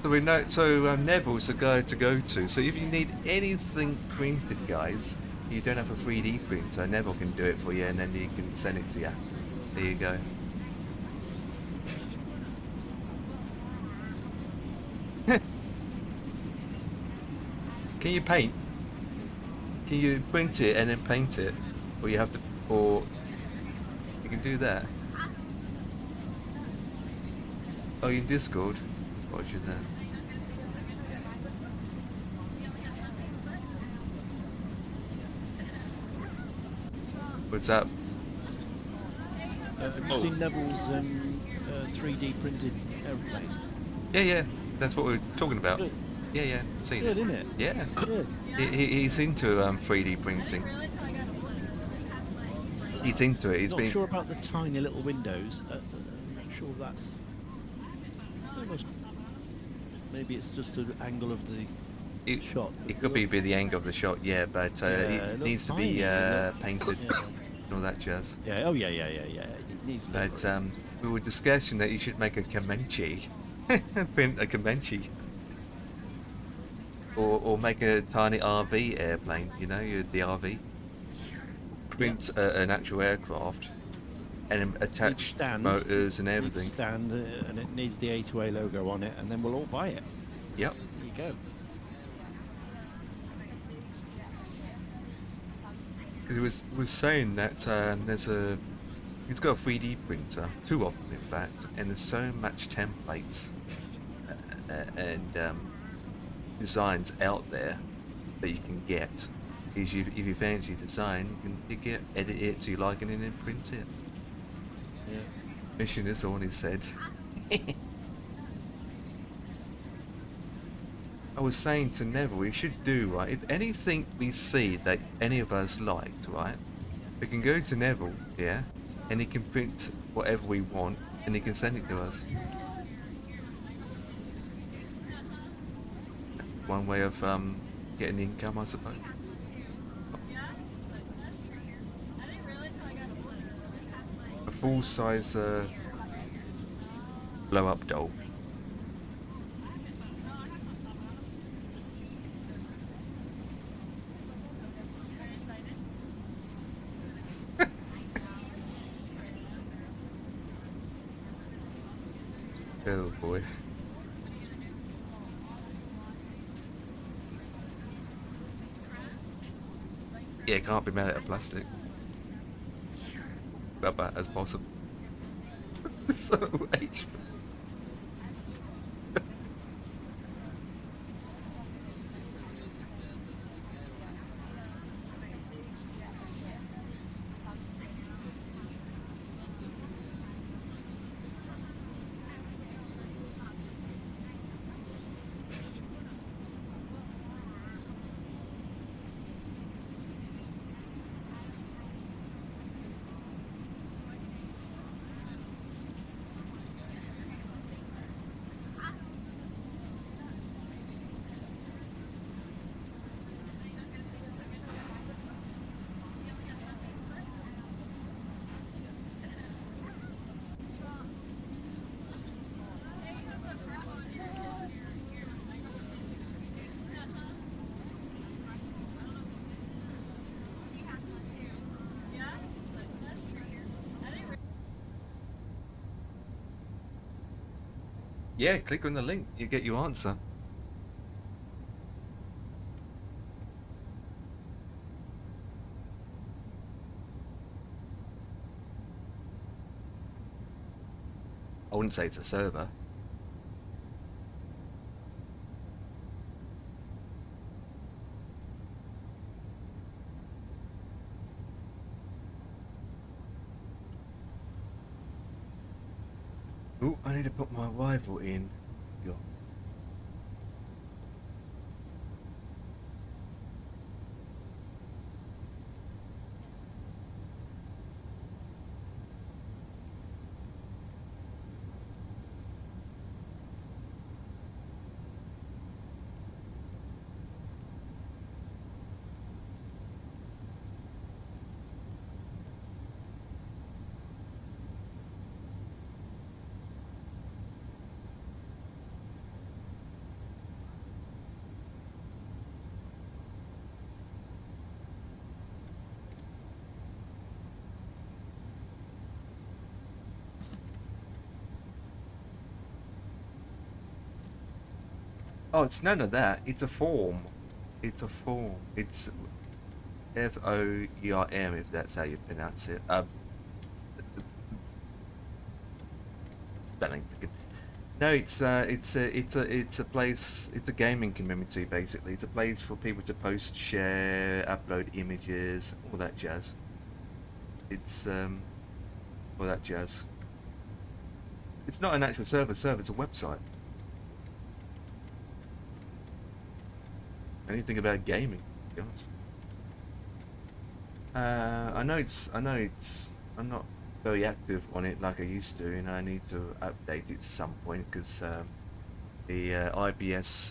So we know. So Neville's the guy to go to. So if you need anything printed, guys, you don't have a 3D printer. Neville can do it for you, and then he can send it to you. There you go. Can you paint? Can you print it and then paint it, or you have to, or you can do that? Oh, you Discord? Watch you there. What's up? Have you seen Neville's 3D printed aeroplane? Yeah, that's what we're talking about. Good. Yeah, seen Good, it. isn't it? Yeah. Good. He's into 3D printing. He's into it. He's Not been. sure about the tiny little windows. I'm not sure that's. Almost, maybe it's just the angle of the shot. It could be the angle of the shot, yeah, but Yeah, it it needs to looks be tiny. painted. Yeah. and all that jazz. Yeah. Oh yeah. It needs a bit But of we were discussing that you should make a Comanche, print a Comanche, or make a tiny RV airplane. You know, the RV. Print an actual aircraft, and then attach stand, motors and needs a everything. stand, and it needs the A2A logo on it, and then we'll all buy it. Yep. There you go. Because it was saying that he's got a 3D printer, 2 of them in fact, and there's so much templates and designs out there that you can get. If you fancy a design, you can pick it, edit it to your liking, and then print it. Yeah. Mission is all he said. I was saying to Neville, we should do, right, if anything we see that any of us liked, right, we can go to Neville, yeah, and he can print whatever we want, and he can send it to us. One way of getting income, I suppose. A full-size blow-up doll. Oh boy. Yeah, can't be made out of plastic. Rubber as possible. So H. Yeah, click on the link, you get your answer. I wouldn't say it's a server. Ooh, I need to put my rifle in. God. Oh, it's none of that. It's a form. It's a form. It's FOERM, if that's how you pronounce it. Spelling. No, it's a place. It's a gaming community basically. It's a place for people to post, share, upload images, all that jazz. It's all that jazz. It's not an actual server. It's a website. Anything about gaming, to be honest. I know it's. I'm not very active on it like I used to, and I need to update it at some point because the IBS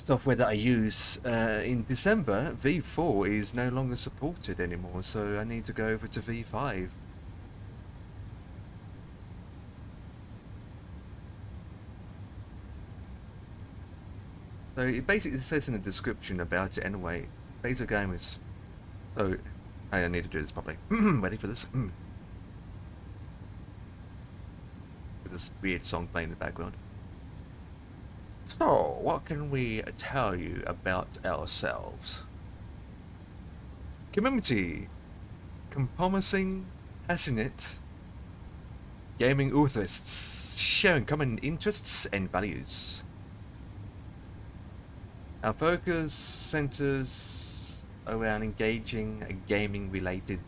software that I use in December, V4 is no longer supported anymore, so I need to go over to V5. So it basically says in the description about it anyway. Beta gamers. So I need to do this properly. Ready for this? With this weird song playing in the background. So, what can we tell you about ourselves? Community. Compromising, passionate, gaming authorists, sharing common interests and values. Our focus centers around engaging gaming-related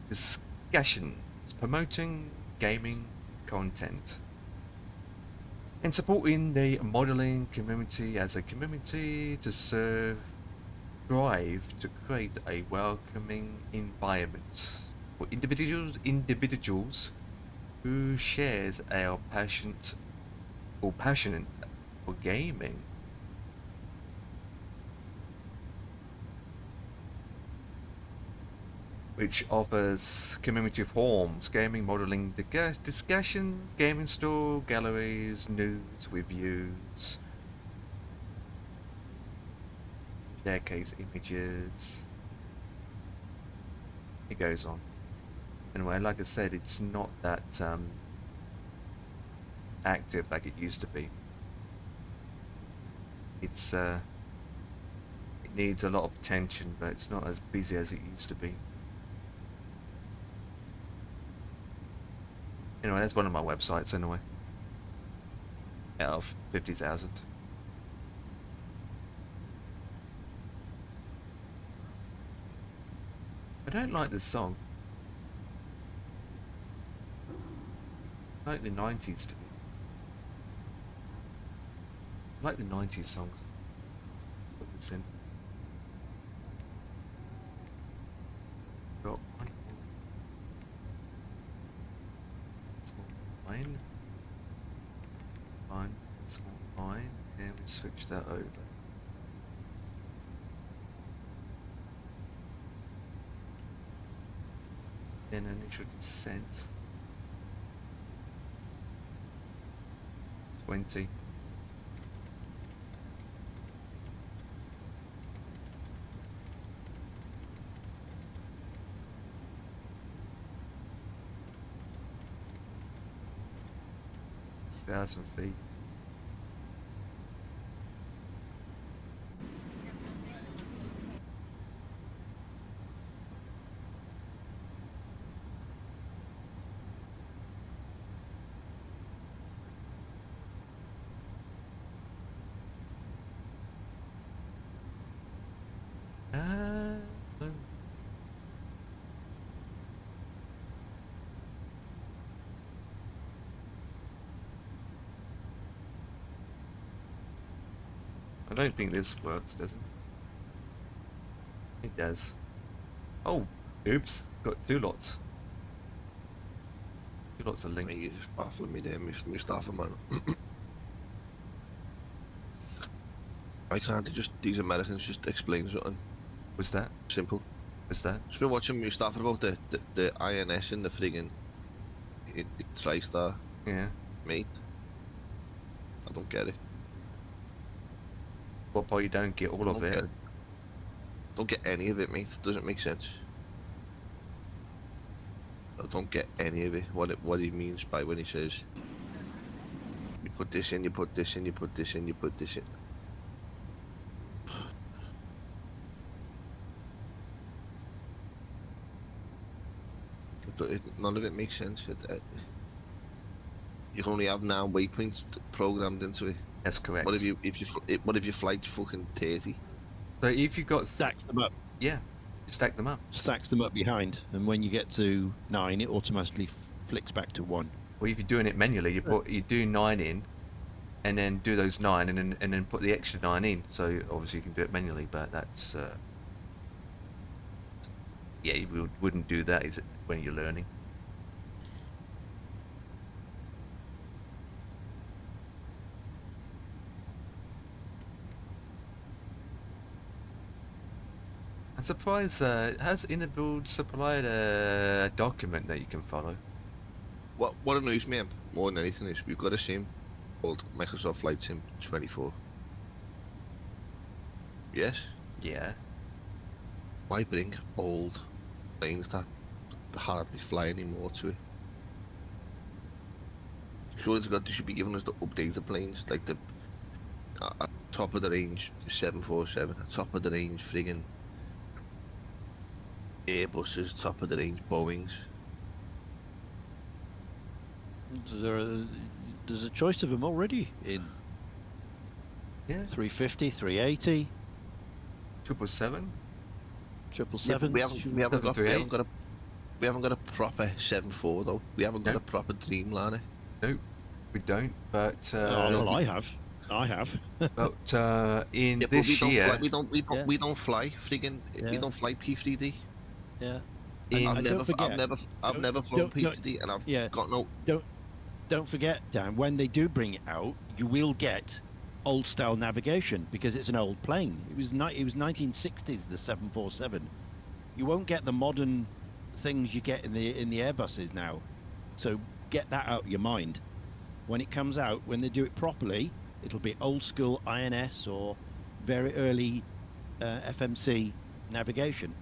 discussions, promoting gaming content, and supporting the modeling community as a community to strive to create a welcoming environment for individuals who shares our passionate for gaming. Which offers community forums, gaming modeling discussions, gaming store, galleries, news, reviews, staircase images. It goes on. Anyway, like I said, it's not that active like it used to be. It's it needs a lot of attention, but it's not as busy as it used to be. Anyway, that's one of my websites anyway. Out of 50,000. I don't like this song. I like the 90s to be. I like the 90s songs. Put this in. Got one more. Small line. Line. Small line. And we switch that over. Then initial descent. 20. Thousand feet. I don't think this works, does it? It does. Oh, oops. Got two lots. Two lots of link. You're just baffling me there, Mr. Mustafa, man. Why can't they just, these Americans just explain something What's that? simple? What's that? Just been watching Mustafa about the INS and the friggin' TriStar, Yeah. mate. I don't get it. What part you don't get all of it? Don't get any of it, mate. Doesn't make sense. I don't get any of it. What he means by when he says you put this in, you put this in, you put this in, you put this in. None of it makes sense. You can only have 9 waypoints programmed into it. That's correct. What if your flight's fucking 30? So if you got Stacks them up. yeah, you stack them up. Stacks them up behind, and when you get to 9, it automatically flicks back to 1. Or if you're doing it manually, you do 9 in, and then do those 9, and then put the extra 9 in. So obviously you can do it manually, but that's yeah, you wouldn't do that, is it, when you're learning? I'm surprised. Has Innerbuild supplied a document that you can follow? What annoys me more than anything is we've got a sim called Microsoft Flight Sim 24. Yes? Yeah. Why bring old planes that hardly fly anymore to it? Sure, they should be giving us the updated planes, like the top of the range 747, top of the range friggin' Airbuses, top of the range Boeings. There's a choice of them already in Yeah. 350, 380, 777. Yeah, but 777s. we haven't got 738. we haven't got a proper 7.4 though. We haven't got No. a proper Dreamliner. No, we don't. But well, I have. in Yeah, but this year, we don't fly friggin' we Yeah. don't fly P3D. Yeah. in I've don't forget, never flown don't- P3D, and I've yeah. got no. Don't forget, Dan, when they do bring it out, you will get old style navigation because it's an old plane. It was 1960s, the 747. You won't get the modern things you get in the Airbuses now. So get that out of your mind. When it comes out, when they do it properly, it'll be old school INS or very early FMC navigation.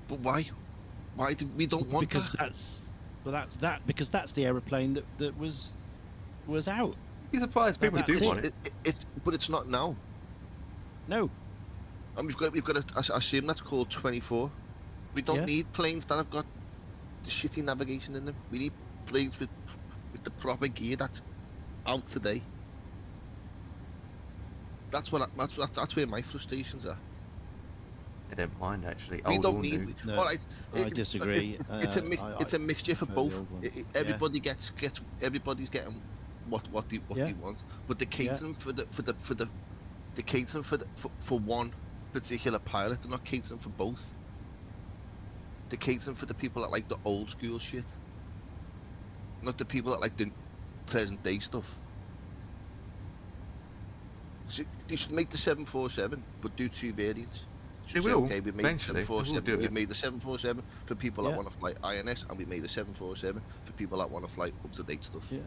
But why? Why do we don't want Because that? because that's the aeroplane that was out. you're surprised people That's do it. want it. But it's not now. No. And we've got a sim that's called 24. We don't Yeah. need planes that have got the shitty navigation in them. We need planes with the proper gear that's out today. That's where my frustrations are. I don't mind actually. We Old don't or need. new. No, All right, I disagree. It's a mixture for prefer the both. old one. Everybody gets everybody's getting what they want, but they're catering for one particular pilot. They're not catering for both. They're catering for the people that like the old school shit, not the people that like the present day stuff. So you should make the 747, but do two variants. They Should say, will, okay, we made eventually, they will 747. do We it. made the 747 for people that Yeah. want to fly INS, and we made the 747 for people that want to fly up to date stuff. Yeah,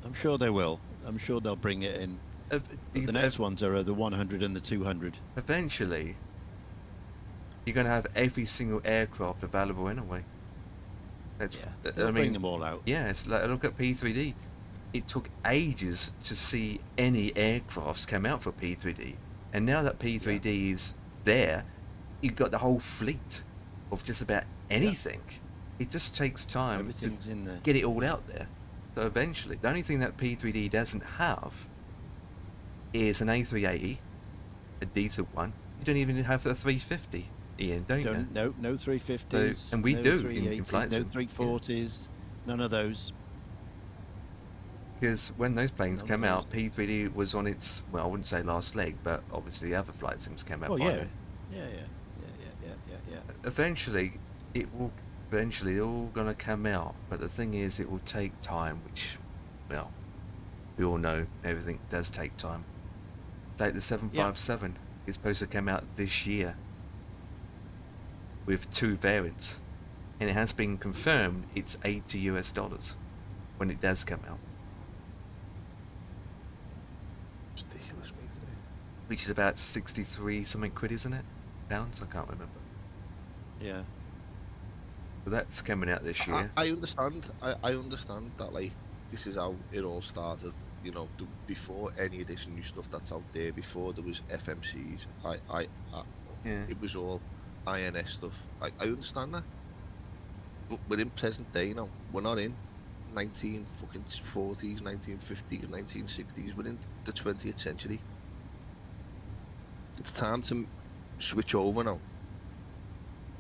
I'm sure they will. I'm sure they'll bring it in. But the next ones are the 100 and the 200. Eventually, you're going to have every single aircraft available anyway. That's, They'll bring them all out. Yeah, it's like, look at P3D. It took ages to see any aircrafts come out for P3D. And now that P3D is there, you've got the whole fleet of just about anything. It just takes time Everything's to in there. get it all out there. So eventually, the only thing that P3D doesn't have is an A380, a decent one. You don't even have a 350, Ian, don't you? No 350s. So- and we no do in 380s, flight no sim, yeah. 340s. None of those. Because when those planes None came of out, P3D was on its, well, I wouldn't say last leg, but obviously the other flight sims came out Oh by yeah. then. Yeah. Eventually, they're all going to come out, but the thing is, it will take time, which, well, we all know everything does take time. It's like the 757 is supposed to come out this year with 2 variants, and it has been confirmed it's $80 when it does come out, It's ridiculous, mate. Isn't it? which is about 63 something quid, isn't it? Pounds? I can't remember. Yeah. So that's coming out this year. I understand. I understand that, like, this is how it all started. You know, before any of this new stuff that's out there, before there was FMCs, Yeah. it was all INS stuff. I understand that, but we're in present day now. We're not in 1940s, 1950s, 1960s. We're in the 20th century. It's time to switch over now.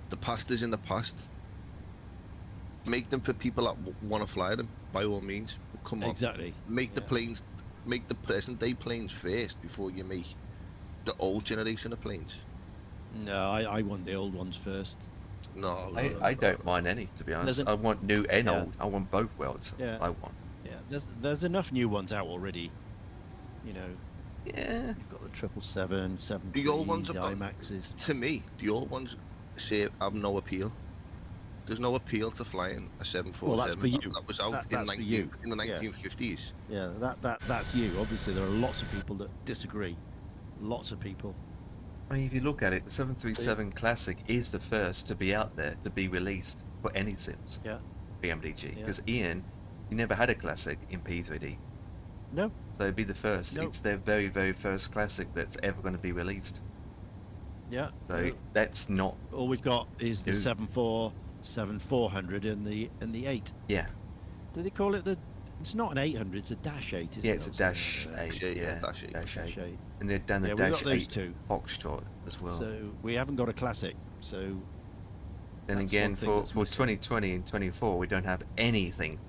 The past is in the past. Make them for people that want to fly them, by all means. But come on, Exactly. make the planes, make the present day planes first before you make the old generation of planes. No, I want the old ones first. No, I don't mind any, to be honest. I want new and Yeah. old. I want both worlds. Yeah. I want. Yeah. There's enough new ones out already. You know. Yeah. You've got the 777, The old ones 73s, have got, IMAXs. to me, the old ones have no appeal. There's no appeal to flying a 747. Well, that's for you. That was out That's for you. in the Yeah. 1950s. Yeah, that's you. Obviously, there are lots of people that disagree. Lots of people. I mean, if you look at it, the 737 Classic is the first to be out there, to be released for any sims, Yeah. BMDG. Yeah. Because Ian, you never had a Classic in P3D. No. So it'd be the first. Nope. It's their very, very first Classic that's ever going to be released. Yeah. So no. that's not... All we've got is the New. 747-400 and the 8. Yeah. Do they call it the? It's not an 800. It's a dash 8. Isn't Yeah, it, it's a or dash something like 8. Dash 8, Yeah, Dash 8. Dash that? 8. Dash 8. And they've done the Yeah, we've Dash got those 8 two. Foxtrot as well. So we haven't got a classic. So. And that's again, one thing for that's missing. 2020 and 24, we don't have anything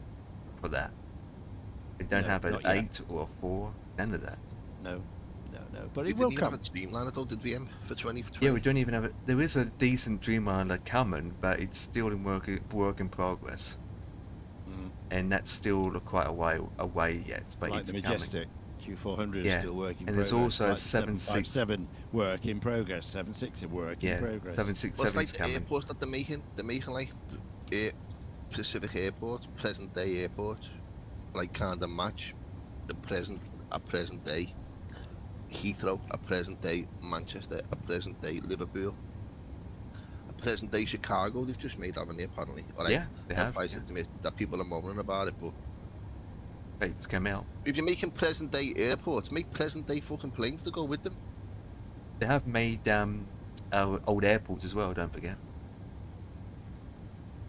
for that. We don't No, have an not yet. 8 or a 4, none of that. No. But We it will didn't even come. have a Dreamliner though, did we, for 2020? Yeah, we don't even have it. There is a decent Dreamliner coming, but it's still in work in progress. Mm. And that's still quite a way away yet, but Like it's the Majestic Q400 is Yeah. still work in And there's progress. also a like the 767 757 work in progress. 76 in work yeah, in progress. 767's Well, it's like the coming. airports that they're making like Pacific airports, present day airports, like kind of match the present day Heathrow, a present day Manchester, a present day Liverpool, a present day Chicago. They've just made, haven't they, apparently? All right. Yeah, they have. Everybody said to me that people are moaning about it, but It's come out. if you're making present day airports, make present day fucking planes to go with them. They have made our old airports as well, don't forget.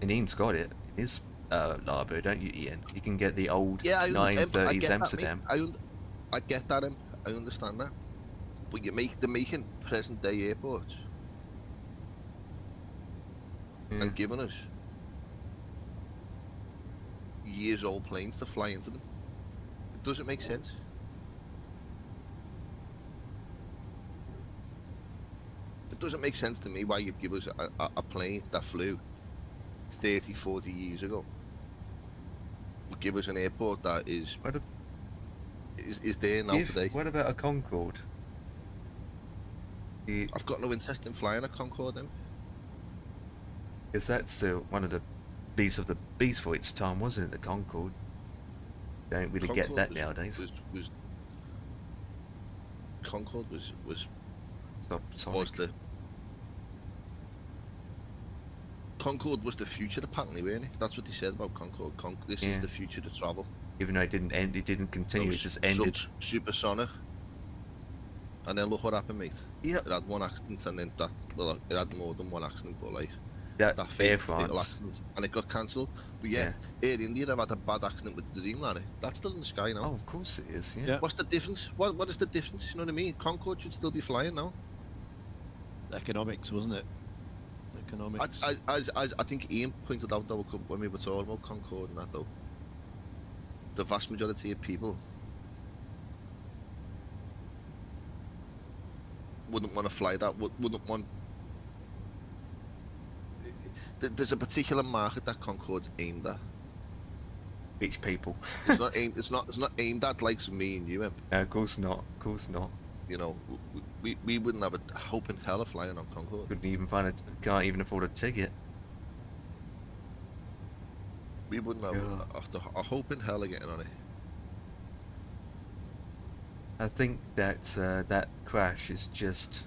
And Ian's got it in his Labo, don't you, Ian? You can get the old Yeah, I 930s get that, Amsterdam. mate. I get that, I understand that. But they're making present day airports Yeah. and giving us years old planes to fly into them. It doesn't make sense. It doesn't make sense to me why you'd give us a plane that flew 30, 40 years ago. But give us an airport that is What, there now today. what about a Concorde? I've got no interest in flying a Concorde then. Because that's still one of the beasts of the beast for its time, wasn't it? The Concorde. Don't really get that nowadays. Concorde was Sonic. the Concorde was the future, apparently, weren't it? That's what they said about Concorde. This Yeah. is the future to travel. Even though it didn't end, it didn't continue, it just ended. Supersonic. And then look what happened, mate. Yep. It had one accident, and then it had more than one accident, but like That that Air fatal France. accident, and it got cancelled. But yeah, Air India have had a bad accident with the Dreamliner. That's still in the sky now. Oh, of course it is. Yeah. Yeah. What's the difference? What is the difference? You know what I mean? Concorde should still be flying now. Economics, wasn't it? Economics. I think Ian pointed out though when we were talking about Concorde and that though, the vast majority of people wouldn't want to fly that. Wouldn't want. There's a particular market that Concorde's aimed at. Rich people. It's not aimed. It's not aimed at like me and you. No, of course not. Of course not. You know, we wouldn't have a hope in hell of flying on Concorde. Couldn't even can't even afford a ticket. We wouldn't have a hope in hell of getting on it. I think that that crash is just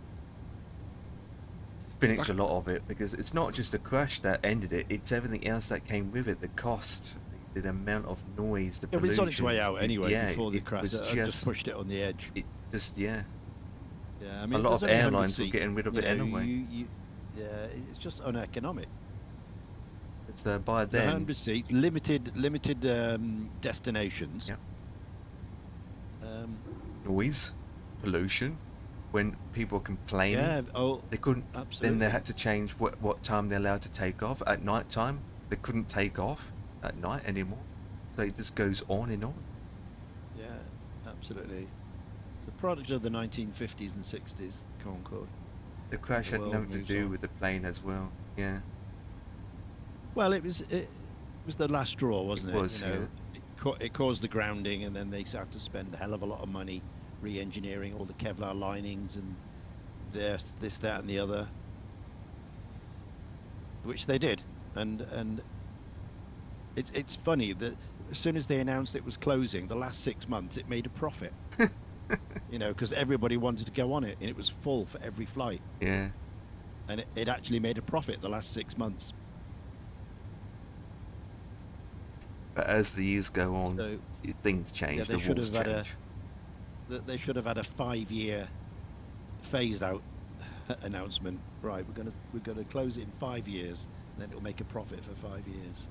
finished a lot of it, because it's not just the crash that ended it; it's everything else that came with it. The cost, the amount of noise, the Yeah, but pollution. it's on its way out anyway. Yeah, before the it crash, was I just pushed it on the edge. It just yeah. Yeah, I mean, A lot there's of only 100 airlines were seats, getting rid of you it know, anyway. Yeah, it's just uneconomic. It's by The then. 100 seats, limited destinations. Yeah. Noise, pollution. When people were complaining, Yeah. Oh, they couldn't. absolutely. Then they had to change what time they're allowed to take off. At night time, they couldn't take off at night anymore. So it just goes on and on. Yeah, absolutely. It's a product of the 1950s and 60s, Concorde. The crash had world nothing to moves do on. with the plane as well. Yeah. Well, it was the last straw, wasn't it? was, You know, it caused the grounding, and then they had to spend a hell of a lot of money re-engineering all the Kevlar linings and this, that, and the other, which they did, and it's funny that as soon as they announced it was closing, the last 6 months it made a profit. You know, because everybody wanted to go on it, and it was full for every flight. Yeah. And it actually made a profit the last 6 months. But as the years go on, So, things change. yeah, The rules change. They should have had a 5-year phased out announcement. Right, we're gonna close it in 5 years, and then it'll make a profit for 5 years.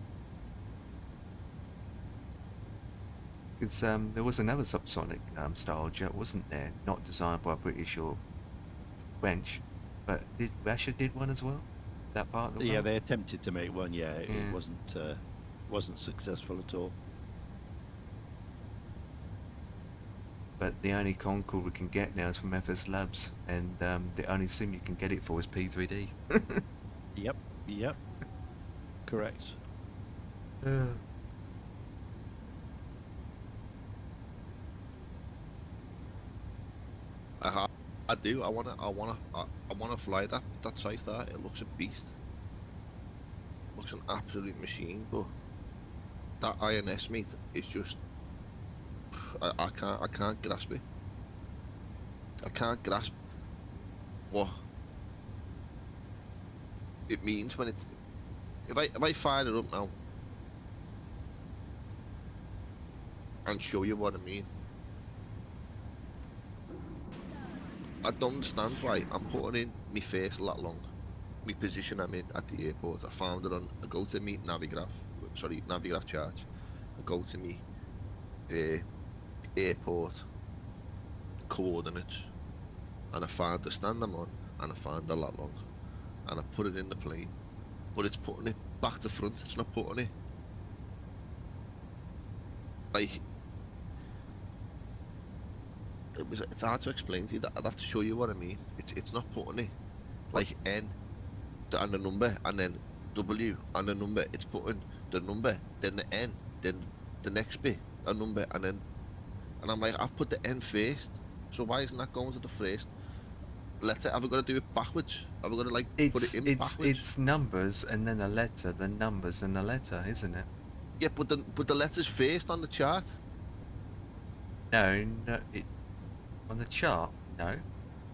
Because there was another subsonic style jet, wasn't there? Not designed by British or French, but Russia did one as well. That part of the Yeah, world? they attempted to make one. Yeah, Yeah. it wasn't successful at all. But the only Concorde we can get now is from FS Labs, and the only sim you can get it for is P3D. Yep, correct. I do. I wanna fly that TriStar. It looks a beast. Looks an absolute machine, but that INS mate is just. I can't grasp it. I can't grasp what it means when it. If I fire it up now and show you what I mean. I don't understand why I'm putting in my face a lot long. My position I'm in at the airport. I found it on. I go to me Navigraph charge. I go to me airport coordinates, and I find the stand I'm on, and I find the lat long, and I put it in the plane, but it's putting it back to front. It's not putting it like. It's hard to explain to you. I'd have to show you what I mean. It's not putting it like N and the number, and then W and the number. It's putting the number, then the N, then the next bit a number, and I'm like, I've put the N first, so why isn't that going to the first letter? Have I got to do it backwards? Have I got to like put it in backwards? It's numbers and then a letter, then numbers and a letter, isn't it? Yeah, but the letter's first on the chart. No, on the chart, no. On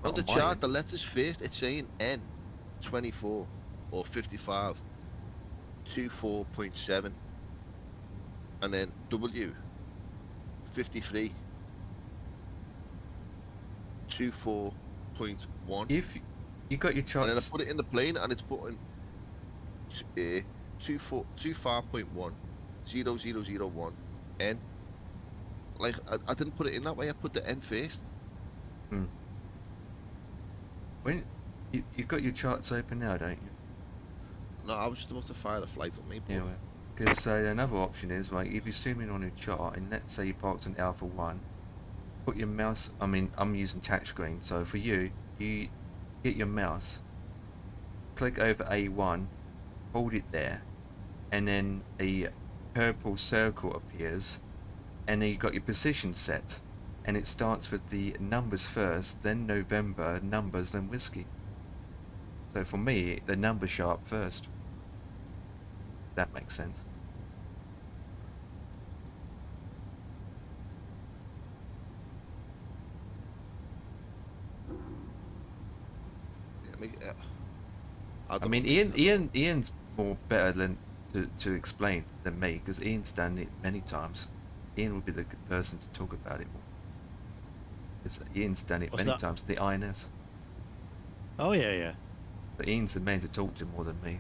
Not the my chart, end. the letter's first. It's saying N, 24 or 55, 24.7, and then W, 53, 24.1. If you got your charts, And then I put it in the plane, and it's putting 25.1, 0001, N. Like, I didn't put it in that way. I put the N first. when you got your charts open now, don't you? No, I was just about to fire a flight on me. But Yeah. Because another option is, right, if you zoom in on a chart, and let's say you parked in Alpha 1, put your mouse, I mean, I'm using touchscreen, so for you get your mouse, click over A1, hold it there, and then a purple circle appears, and then you've got your position set, and it starts with the numbers first, then November, numbers, then whiskey. So for me, the number sharp first. That makes sense. I I mean, Ian's more better than to explain than me, because Ian's done it many times. Ian would be the good person to talk about it more. Because Ian's done it What's many that? times, the INS. Oh yeah. But Ian's the man to talk to more than me.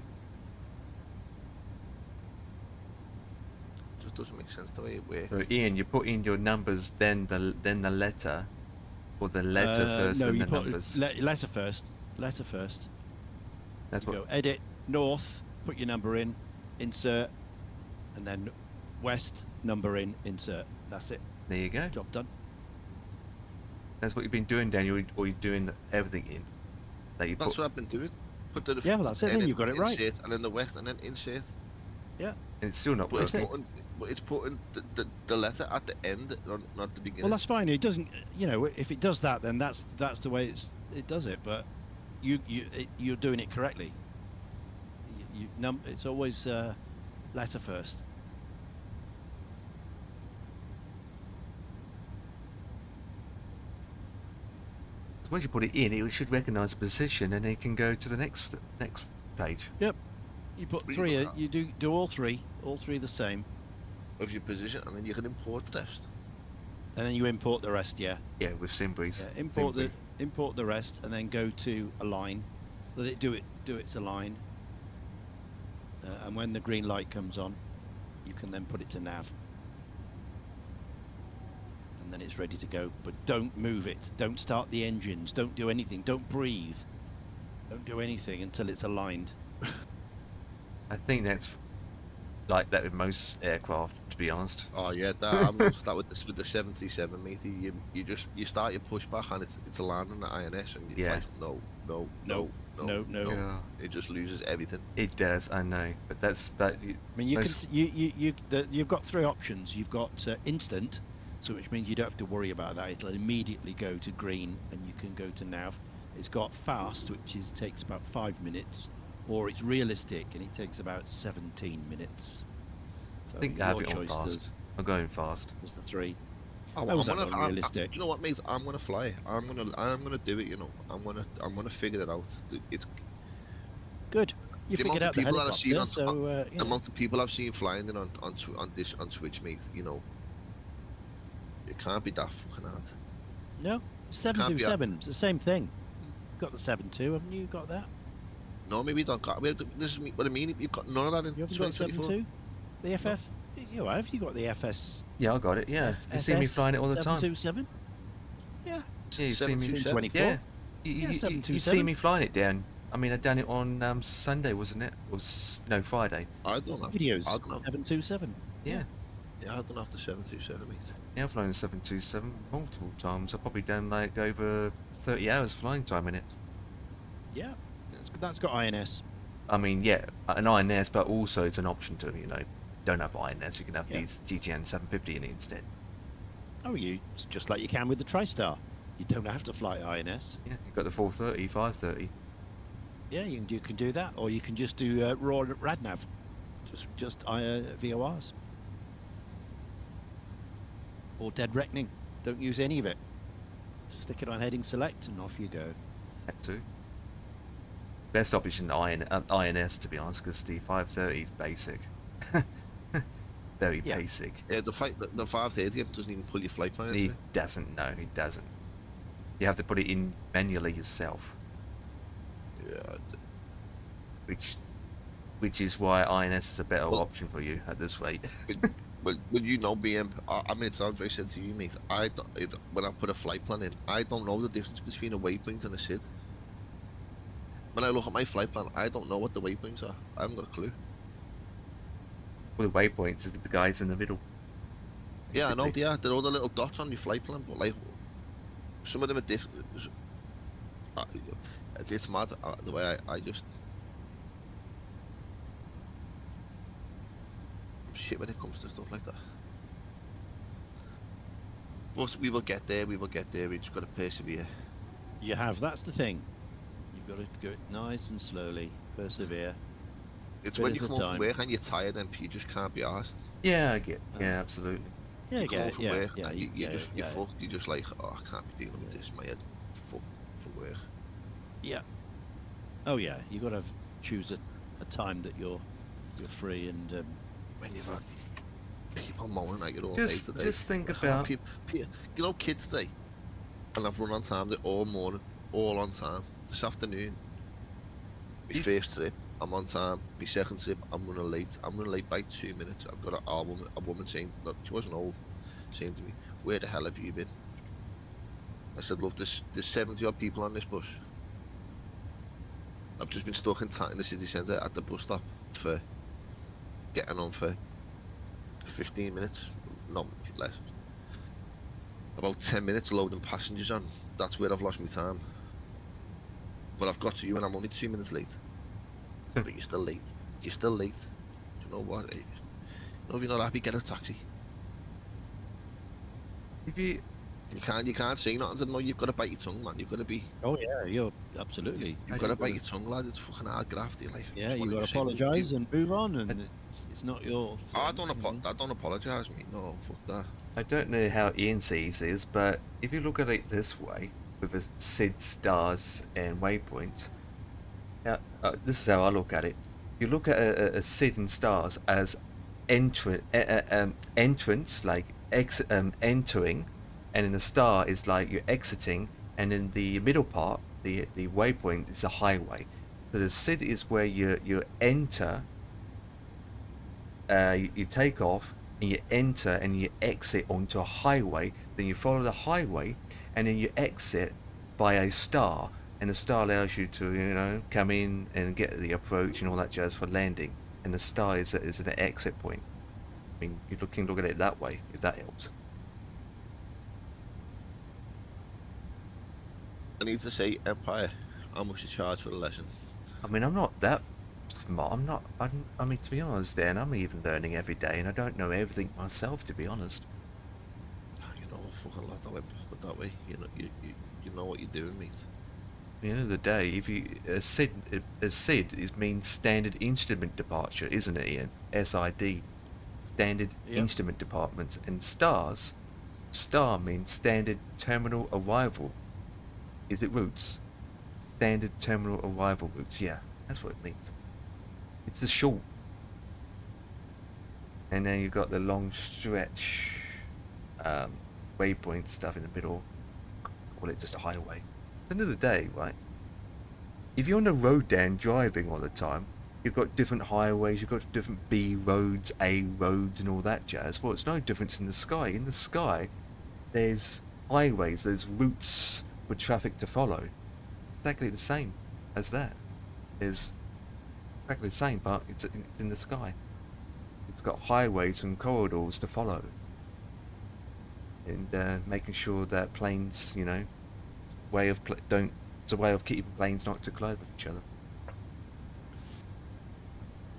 just doesn't make sense the way it works. So Ian, you put in your numbers, then the letter, or the letter first, no, and you the put numbers. letter first. Letter first. That's You what. go edit north, put your number in, insert, and then west, number in, insert. That's it. There you go. Job done. That's what you've been doing, Daniel, or you're doing everything in. That you That's put. what I've been doing. Put the Yeah, well, that's it, N then in, you've got it right. insert, and then the west, and then insert. Yeah. And it's still not But working. it's putting the letter at the end, not the beginning. Well, that's fine. It doesn't, you know, if it does that, then that's the way it does it. But you're doing it correctly. It's always letter first. Once you put it in, it should recognise the position, and it can go to the next page. Yep. You put But you three. don't You do all three the same, of your position, and then you can import the rest. and then you import the rest. Yeah. Yeah, with Simbreeze. Yeah, import the rest, and then go to align. Let it do its align, and when the green light comes on, you can then put it to nav, and then it's ready to go. But don't move it. Don't start the engines. Don't do anything. Don't breathe. Don't do anything until it's aligned. I think that's like that with most aircraft, to be honest. Oh yeah, I'm noticed that with the 737, matey. You start your pushback and it's a landing at INS, and it's Yeah. like no. No. Yeah. It just loses everything. It does, I know, but that's that. I mean, you've got three options. You've got instant, so which means you don't have to worry about that. It'll immediately go to green, and you can go to nav. It's got fast, which takes about 5 minutes, or it's realistic, and it takes about 17 minutes. So I think I have your it on choice fast. I'm going fast. There's the three. Oh, How was that one realistic? You know what, mate? I'm gonna fly. I'm gonna do it. You know, I'm gonna figure it out. It's Good. You the figured amount of out the people that I've seen helicopter, on, so you the know. amount of people I've seen flying in on Twitch, mate. You know, it can't be that fucking hard. No, 727. It's the same thing. You've got the 72, haven't you? Got that? No, maybe you don't got. This is what I mean. You've got none of that in You haven't got 2024. 72? The FF? You have. You got the FS? Yeah, I got it. Yeah, you see me flying it all the time. 727? Yeah. Yeah, you see me. 724? Yeah, Yeah, you see 727. me flying it down. I mean, I done it on Sunday, wasn't it? No, Friday. I don't have Videos. I don't have. 727. Yeah. Yeah, I don't have the 727, mate. Yeah, I've flown a 727 multiple times. I've probably done like over 30 hours flying time in it. Yeah. That's got INS. I mean, yeah, an INS, but also it's an option to, you know, don't have INS, you can have Yeah. these GTN 750 in it instead. Oh, it's just like you can with the TriStar. You don't have to fly INS. Yeah, you've got the 430, 530. Yeah, you can do that, or you can just do raw RadNav, just VORs, or dead reckoning. Don't use any of it. Stick it on heading select, and off you go. That too. Best option INS, to be honest, because the 530 is basic. Very Yeah. basic. Yeah, the 530 doesn't even pull your flight plan into He it. doesn't, no, he doesn't. You have to put it in manually yourself, Yeah. which is why INS is a better Well- option for you at this rate. Well, you know, BM. I mean, it sounds very said to you, mate. When I put a flight plan in, I don't know the difference between a waypoint and a SID. When I look at my flight plan, I don't know what the waypoints are. I haven't got a clue. Well, the waypoints is the guys in the middle. Yeah, I know. basically. Yeah, they're all the little dots on your flight plan, but like, some of them are different. It's mad the way I just. I'm shit when it comes to stuff like that. But we will get there. We will get there. We just got to persevere. You have. That's the thing. You've got to go it nice and slowly. Persevere. It's Bit when at you a come home time. from work and you're tired and you just can't be asked. Yeah, I get. Yeah, absolutely. Yeah, You come home yeah, from yeah, work yeah. and you're yeah. fucked. You're just like, oh, I can't be dealing with this. My head's fucked from work. Yeah. Oh yeah. You got to choose a time that you're free and. When you've had people moaning at you all day today. Just think Oh, about. you know, kids today, and I've run on time. They're all morning, all on time. This afternoon, my first trip, I'm on time. My second trip, I'm running late. I'm running late by 2 minutes. I've got a woman saying, look, she wasn't old, saying to me, "Where the hell have you been?" I said, "Look, there's 70 odd people on this bus. I've just been stuck in the city centre at the bus stop for getting on for 15 minutes, not less. About 10 minutes loading passengers on. That's where I've lost my time. But I've got to you and I'm only 2 minutes late. But you're still late. You're still late. You know what? You know, if you're not happy, get a taxi. If you, You can't say nothing to them. No, you've got to bite your tongue, man. You've got to be. Oh yeah, you're absolutely. You've got to bite your tongue, lad. It's fucking hard graft. You're like, Yeah, just you wanna got to just say, "Fuck you." apologise and move on, and it's not your I fault. you know. I don't apologise, mate. No, fuck that. I don't know how Ian sees this, but if you look at it this way, with a SID, stars, and waypoints, this is how I look at it. You look at a SID and stars as entrance, like entering, and then a star is like you're exiting, and in the middle part, the waypoint is a highway. So the SID is where you enter, you take off, and you enter and you exit onto a highway. Then you follow the highway, and then you exit by a star, and the star allows you to come in and get the approach and all that jazz for landing. And the star is an exit point. I mean, you can look at it that way, if that helps. I need to say, Empire, how much you charge for the lesson? I mean, I'm not that smart. I mean, to be honest, Dan, I'm even learning every day, and I don't know everything myself, to be honest. You know a fucking lot that way. You know what you're doing, mate. At the end of the day, if you a SID means standard instrument departure, isn't it, Ian? SID, standard instrument department, and star means standard terminal arrival. Is it routes? Standard terminal arrival routes. Yeah, that's what it means. It's a short, and then you've got the long stretch waypoint stuff in the middle. Call it just a highway. At the end of the day, right? If you're on the road down driving all the time, you've got different highways, you've got different B roads, A roads, and all that jazz. Well, it's no difference in the sky. In the sky, there's highways, there's routes for traffic to follow. It's exactly the same as that. It's exactly the same, but it's in the sky. It's got highways and corridors to follow, and making sure that planes, it's a way of keeping planes not to collide with each other.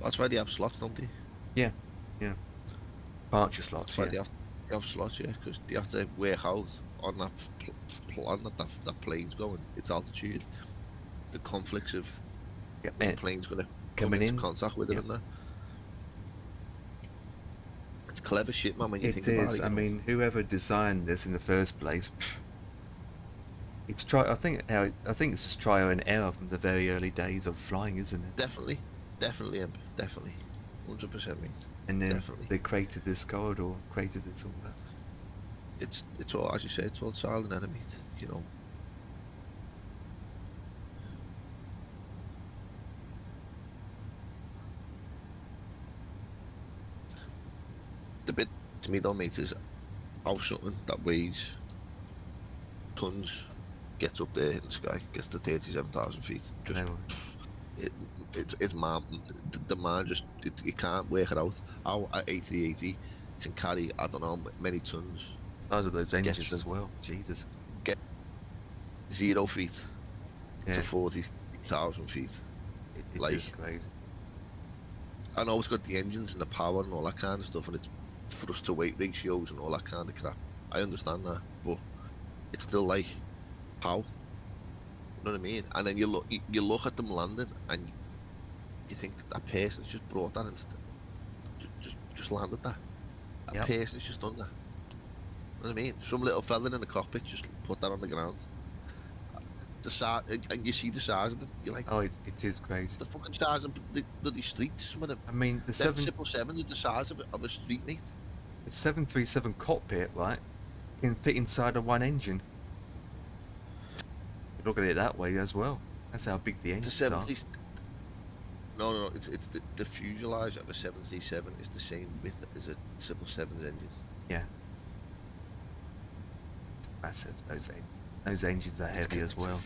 That's why they have slots, don't they? Yeah. Departure slots. That's why they have slots, yeah, because they have to work out on that plan that plane's going, its altitude, the conflicts of when the plane's going to come into contact with it, and that. It's clever shit, man, when you think about it. I mean, whoever designed this in the first place, I think it's just trial and error from the very early days of flying, isn't it? Definitely, definitely, 100%, mate. And then definitely. They created this corridor, created this all that. It's all, as you say, it's all trial and error, mate. The bit to me though, mate, is how something that weighs tons gets up there in the sky, gets to 37,000 feet. Just it's man, the man just you can't work it out. How an A380 can carry I don't know many tons. Size of those engines as well. Jesus. Get 0 feet to 40,000 feet. It like, is crazy. I know it's got the engines and the power and all that kind of stuff, and it's thrust to weight ratios and all that kind of crap. I understand that, but it's still like, how? You know what I mean? And then you look at them landing, and you think that person's just brought that and just landed that. That person's just done that. You know what I mean? Some little fella in the cockpit just put that on the ground. The size, and you see the size of them. You're like, oh, it is crazy. The fucking size of the streets. Some of them. I mean, the 777 is the size of a street, mate. The 737 cockpit, right, can fit inside of one engine. You look at it that way as well. That's how big the engines are. No, it's the fuselage of a 737 is the same width as a 777's engine. Yeah. Massive. Those engines are heavy as well.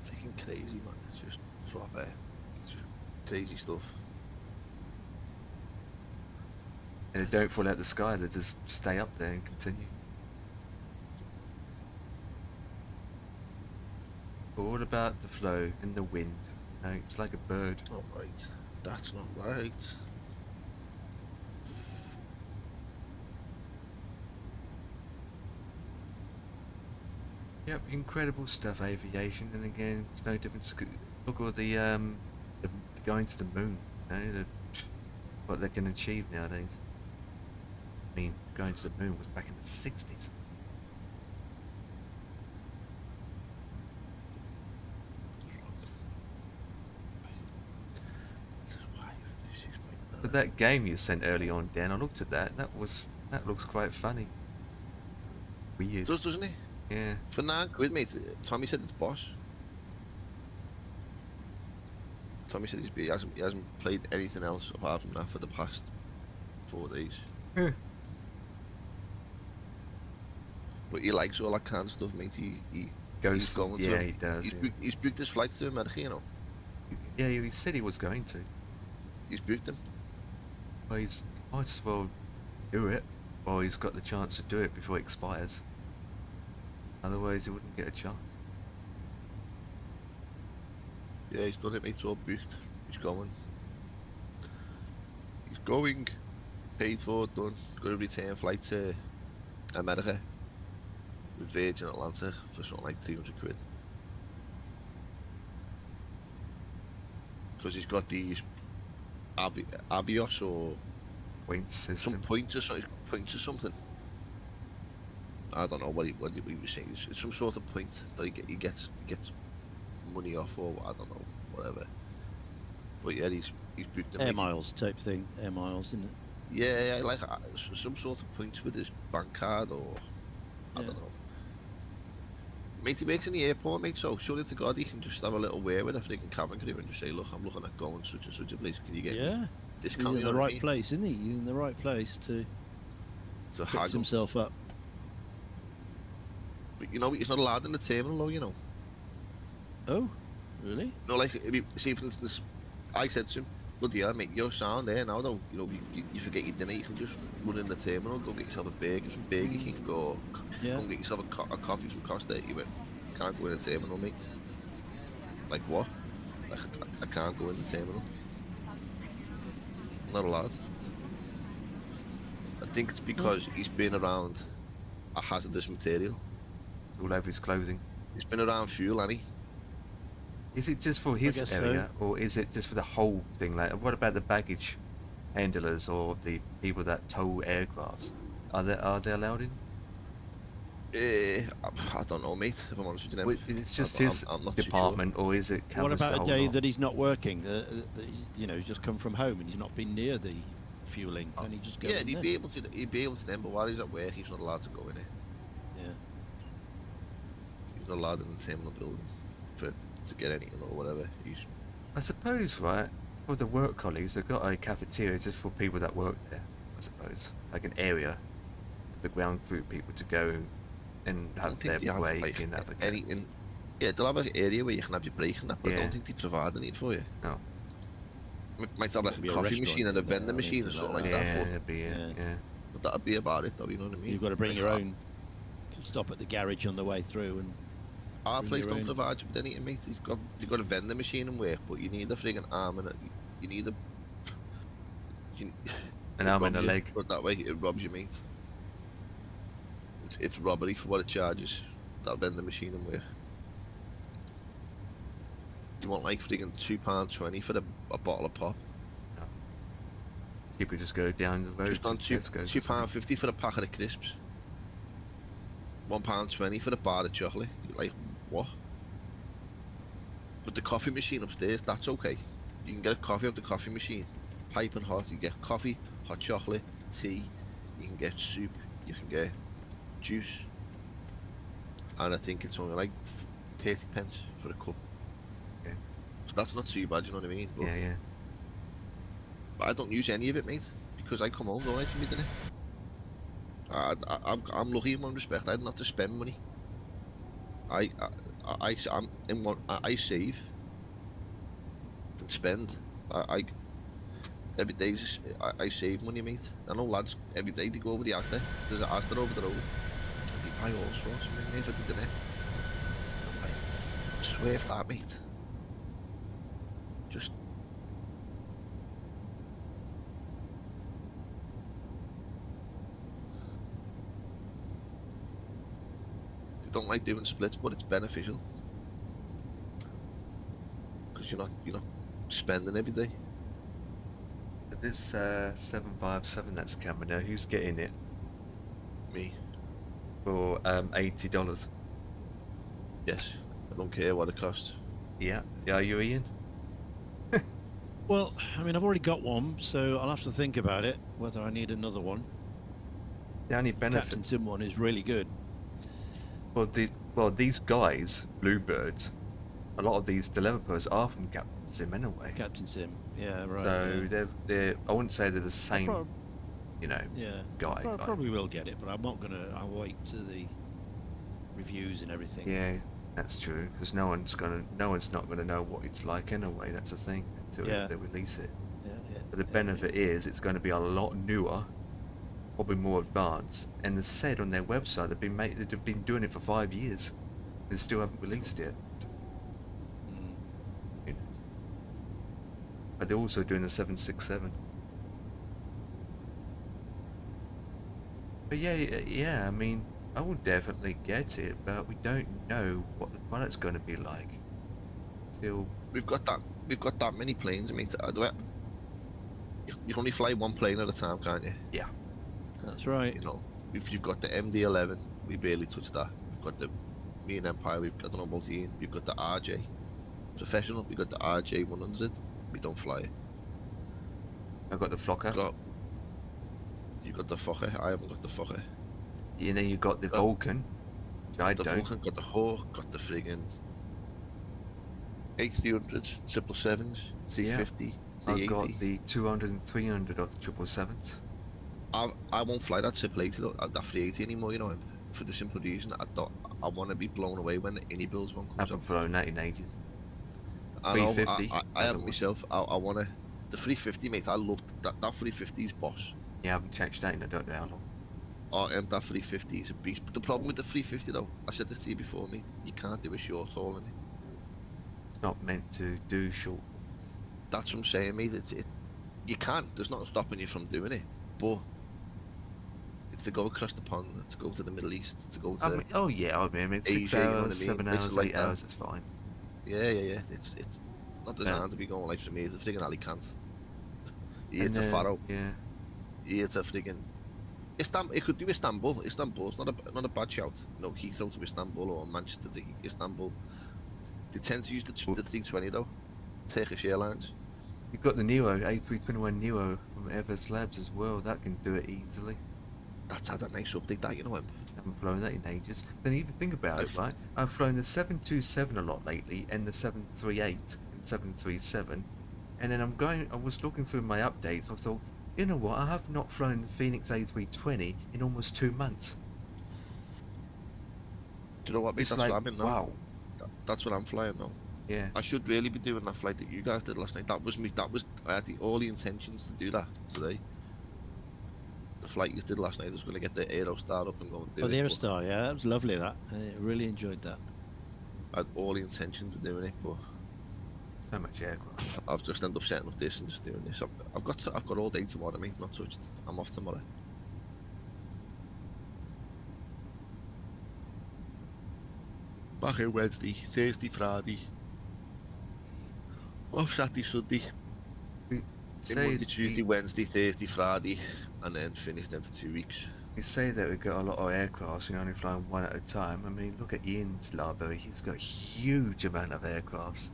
Freaking crazy, man. It's just proper. It's just crazy stuff. And they don't fall out the sky. They just stay up there and continue. All about the flow and the wind. It's like a bird. Not right. That's not right. Yep, incredible stuff, aviation, and again, it's no different. Look at the going to the moon. You know, what they can achieve nowadays. I mean, going to the moon was back in the 60s. But that game you sent early on, Dan, I looked at that. That looks quite funny. Weird. Doesn't he? Yeah. For £9, mate. Tommy said it's boss. Tommy said he hasn't played anything else apart from that for the past 4 days. Yeah. But he likes all that kind of stuff, mate. He's Goes. going Yeah, to. he does. Yeah. He's booked his flights to America, you know. Yeah, he said he was going to. He's booked them. Well, he might as well do it, or he's got the chance to do it before it expires. Otherwise, he wouldn't get a chance. Yeah, he's done it, mate. It's all booked. He's going. He's going. Paid for, done. Got a return flight to America with Virgin Atlantic for something like £300. Because he's got these Avios or Point some system. points or something. Points or something. I don't know what he was saying. It's some sort of point that he gets money off, or I don't know, whatever. But yeah, he's booked them. Air mate. miles type thing. Air miles, isn't it? Yeah, like some sort of points with his bank card, or I Yeah. don't know. Mate, he works in the airport, mate. So surely to God, he can just have a little word with a freaking cabin crew and just say, "Look, I'm looking at going such and such a place. Can you get me Yeah. He's discount?" in You the know what I right mean? place, isn't he? He's in the right place to To fix haggle. himself up. But you know, he's not allowed in the terminal, though. You know. Oh, really? No, like if you see, for instance, I said to him, "Bloody hell, mate, you're sound there now, though. You know, you forget your dinner, you can just run in the terminal, go get yourself a burger from Burger King, or Yeah. go and get yourself a coffee from Costa." He went, "Can't go in the terminal, mate." Like what? Like I can't go in the terminal. I'm not allowed. I think it's because he's been around a hazardous material. All over his clothing. He's been around fuel, hasn't he? Is it just for his guess so. area, or is it just for the whole thing? Like, what about the baggage handlers or the people that tow aircrafts? Are they allowed in? I don't know, mate. If I'm honest with you, Well, it's just I'm his not too sure. department, or is it What covers the about a whole day lot? that he's not working? That he's just come from home and he's not been near the fueling. Can he just go Yeah, in he'd then? be able to. He'd be able to then, but while he's at work, he's not allowed to go in it. Yeah. He's not allowed in the terminal building to get anything or whatever. I suppose, right, for the work colleagues, they've got a cafeteria just for people that work there, I suppose. Like an area for the ground crew people to go and I have don't their think they have break like and have a anything. Yeah, they'll have an area where you can have your break and that, but I Yeah. don't think they provide anything for you. No. Might have like Won't be a a coffee restaurant machine and a in there vending or machine or anything something like like Yeah, that, that'd be it. Yeah. Yeah. but that'd be about it, though. You know what I mean? You've got to bring Like, your own. Stop at the garage on the way through and. Our bring place your don't own. provide you with anything, mate. You've got a vending machine and work, but you need a friggin' arm and you need a. You, An it arm and a robs you, leg. put it that way, it robs you, mate. It's robbery for what it charges. That vending machine and work. You want like friggin' £2.20 for a bottle of pop. People just go down the road Just on to Tesco's or something. £2.50 for a packet of crisps. £1.20 for a bar of chocolate. You're like, what? But the coffee machine upstairs, that's okay. You can get a coffee off the coffee machine, piping hot. You get coffee, hot chocolate, tea. You can get soup. You can get juice. And I think it's only like 30 pence for a cup. Okay. So that's not too bad, you know what I mean? But, Yeah, yeah. but I don't use any of it, mate, because I come home, don't I, for me dinner. I'm lucky in one respect. I don't have to spend money. I save and spend. Every day I save money, mate. I know lads every day they go over the Asda. There's an Asda over the road. And they buy all sorts of things for the dinner. I'm like, swear for that, mate. Just. don't like doing splits, but it's beneficial because you're not spending every day. But this 757 that's coming now, who's getting it Me, for $80? yes, I don't care what it costs. Yeah, are you, Ian? Well, I mean, I've already got one, so I'll have to think about it whether I need another one. The only Captain benefit, Sim one is really good. well, these guys, Bluebirds, a lot of these developers are from Captain Sim anyway. Captain Sim, yeah, right. So yeah. they're I wouldn't say they're the same, prob- you know, Yeah, guy. probably will get it, but I'm not gonna. I'll wait to the reviews and everything. Yeah, that's true. Because no one's not gonna know what it's like anyway. That's the thing until Yeah. they release it. Yeah. But the benefit is it's going to be a lot newer, probably more advanced. And they said on their website they've been doing it for 5 years. They still haven't released it. Mm. Who knows? But they're also doing the 767. But yeah. I mean, I will definitely get it, but we don't know what the product's going to be like till. We've got that many planes, mate. You can only fly one plane at a time, can't you? Yeah. That's right. You know, if you've got the MD-11, we barely touched that. We've got me and Empire. I don't know about Ian. We've got the RJ Professional. We've got the RJ 100. We don't fly it. I've got the Flocker. You got the Fokker. I haven't got the Fokker. And then you got the Vulcan. Which I The don't. Vulcan, got the Hawk, got the friggin' 8300s, 777s, 350, I've 380. got the 200 and 300 of the 777s. I won't fly that 780 though, that 380 anymore, you know, for the simple reason I want to be blown away when the Innie Bills one I comes haven't out. flown that in ages. I know, 350. I haven't myself. I want to. The 350, mate, I loved that 350's boss. Yeah, I haven't checked that in I don't know how long. That 350 is a beast. But the problem with the 350 though, I said this to you before, mate, you can't do a short haul in it. It's not meant to do short. That's what I'm saying, mate. You can. There's nothing stopping you from doing it. But it's to go across the pond, to go to the Middle East, to go to. I mean, 6 Asia, you know what I hours, mean? 7 Places hours, like 8 that. hours, it's fine. Yeah. It's not designed to be going like from here to friggin' Alicante. Here And to then, Faro. yeah. Here to friggin' Istanbul. It could do Istanbul. Istanbul's not a bad shout. No, Heathrow to Istanbul or Manchester to Istanbul. They tend to use the 320 though. Turkish Airlines. You've got the Neo, A321 Neo from Everest Labs as well. That can do it easily. That's had a nice update, that, you know. I haven't flown that in ages. Then even think about it, right? I've flown the 727 a lot lately, and the 738 and 737. And then I was looking through my updates. I thought, you know what? I have not flown the Phoenix A320 in almost 2 months. Do you know what, mate? It's That's like, what I'm in now. wow. That's what I'm flying now. Yeah. I should really be doing that flight that you guys did last night. I had all the intentions to do that today. The flight you did last night, I was going to get the Aerostar up and go and do it. The Aerostar, yeah, that was lovely. That I really enjoyed that. I had all the intentions of doing it, but So much aircraft. I've just ended up setting up this and just doing this. I've got all day tomorrow, mate. Not touched. I'm off tomorrow. Back in Wednesday, Thursday, Friday. Off Saturday, Sunday. Monday, Tuesday, Wednesday, Thursday, Friday, and then finish them for 2 weeks. You say that we've got a lot of aircraft and you're only flying one at a time. I mean, look at Ian's library. He's got a huge amount of aircrafts.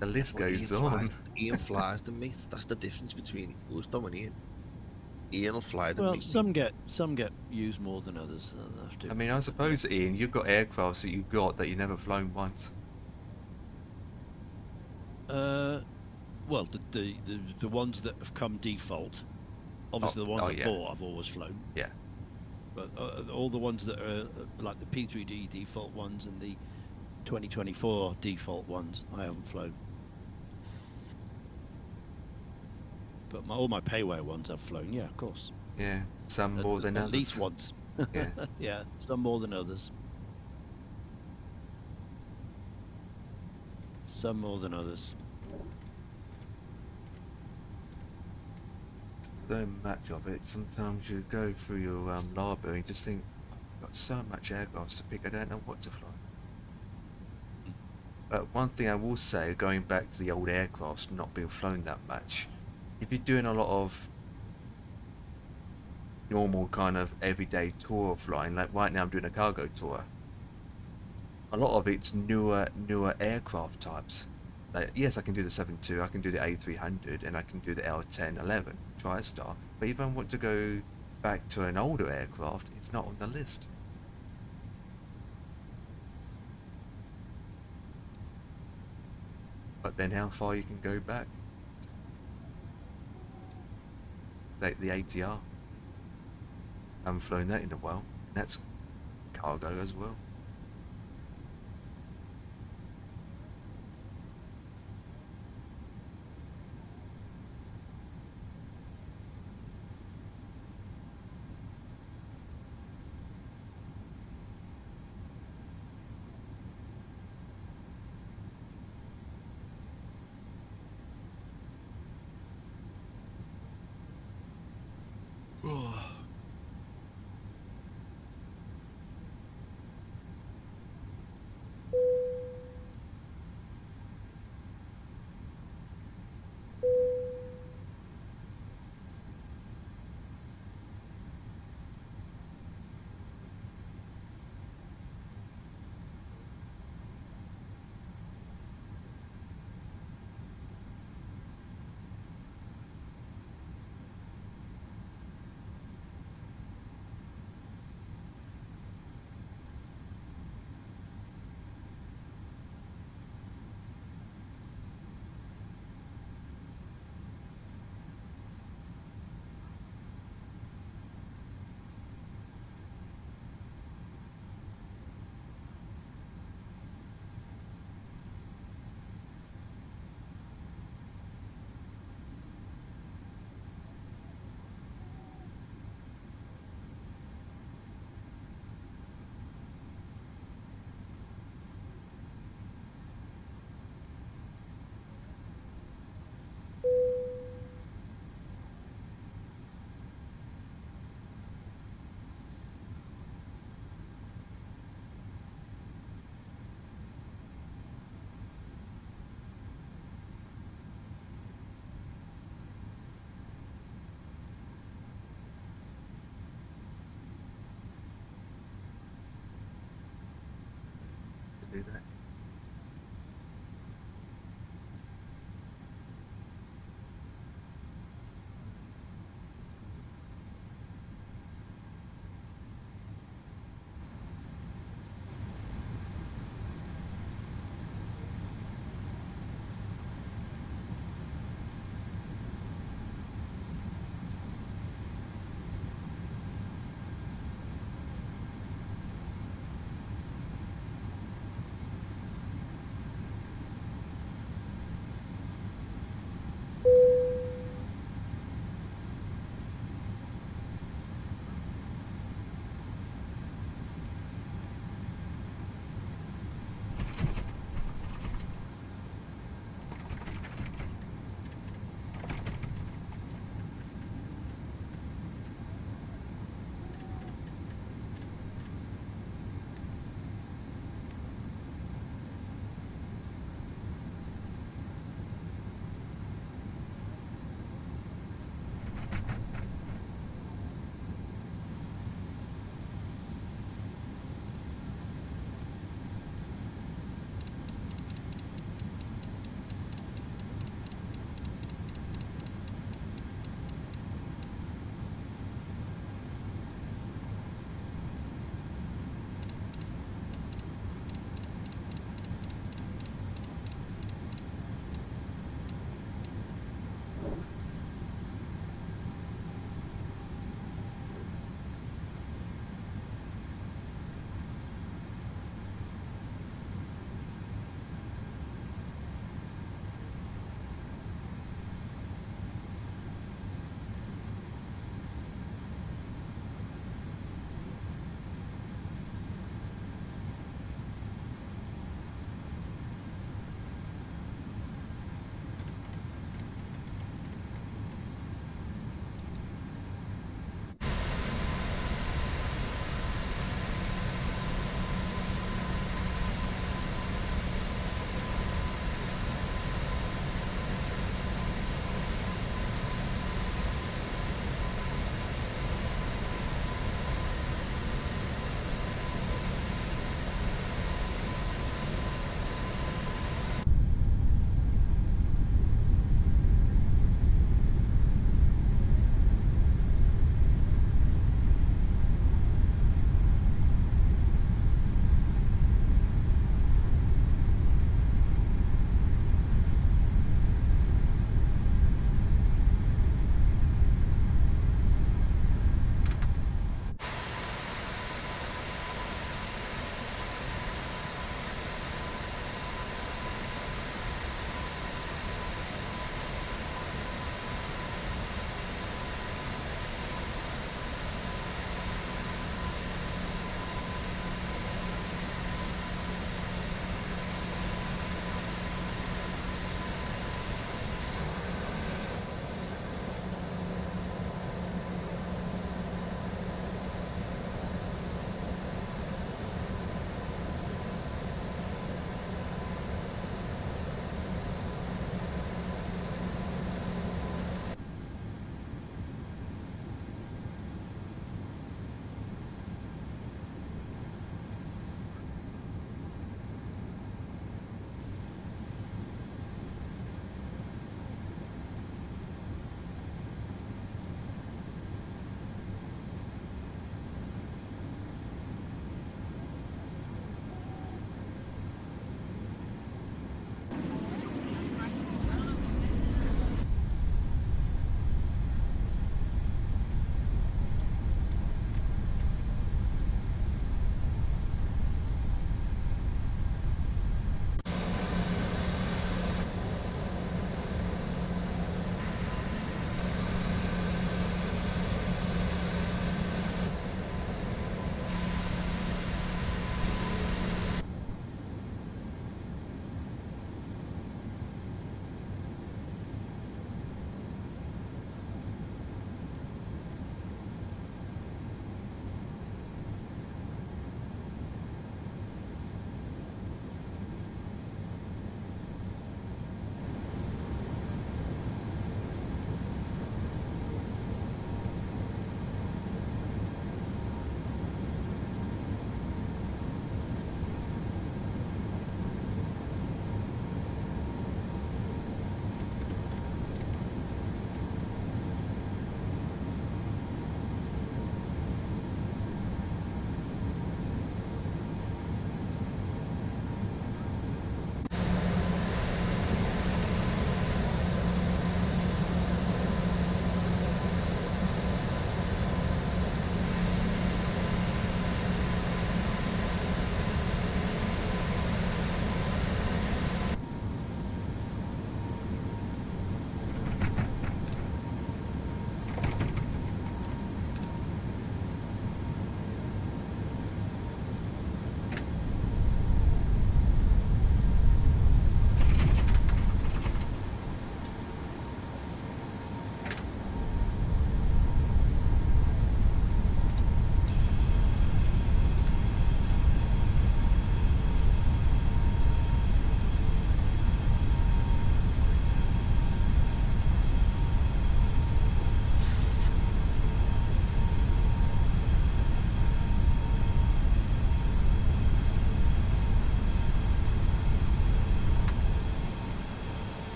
The list goes on. Ian flies them, mate. That's the difference between us, Dom, and Ian. Ian will fly them. Well, some get used more than others. Have to. I mean, I suppose, Ian, you've got aircrafts that you've got that you've never flown once. Well, the ones that have come default. Obviously, the ones I bought, I've always flown. Yeah. But all the ones that are like the P3D default ones and the 2024 default ones, I haven't flown. But all my payware ones I've flown, yeah, of course. Yeah, some more than others. At least once. Yeah. Yeah, some more than others. Some more than others. So much of it. Sometimes you go through your library and just think, got so much aircrafts to pick, I don't know what to fly. But one thing I will say, going back to the old aircrafts not being flown that much, if you're doing a lot of normal kind of everyday tour flying, like right now I'm doing a cargo tour, a lot of it's newer aircraft types. Like, yes, I can do the 72, I can do the A300, and I can do the L1011 TriStar, but if I want to go back to an older aircraft, it's not on the list. But then how far you can go back? Like the ATR. I haven't flown that in a while. That's cargo as well.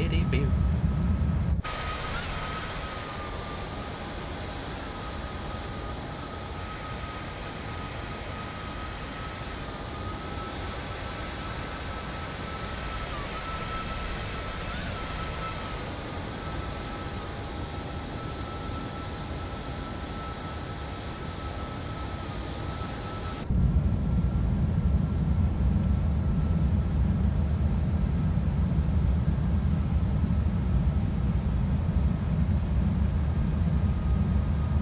Bibbidi boo.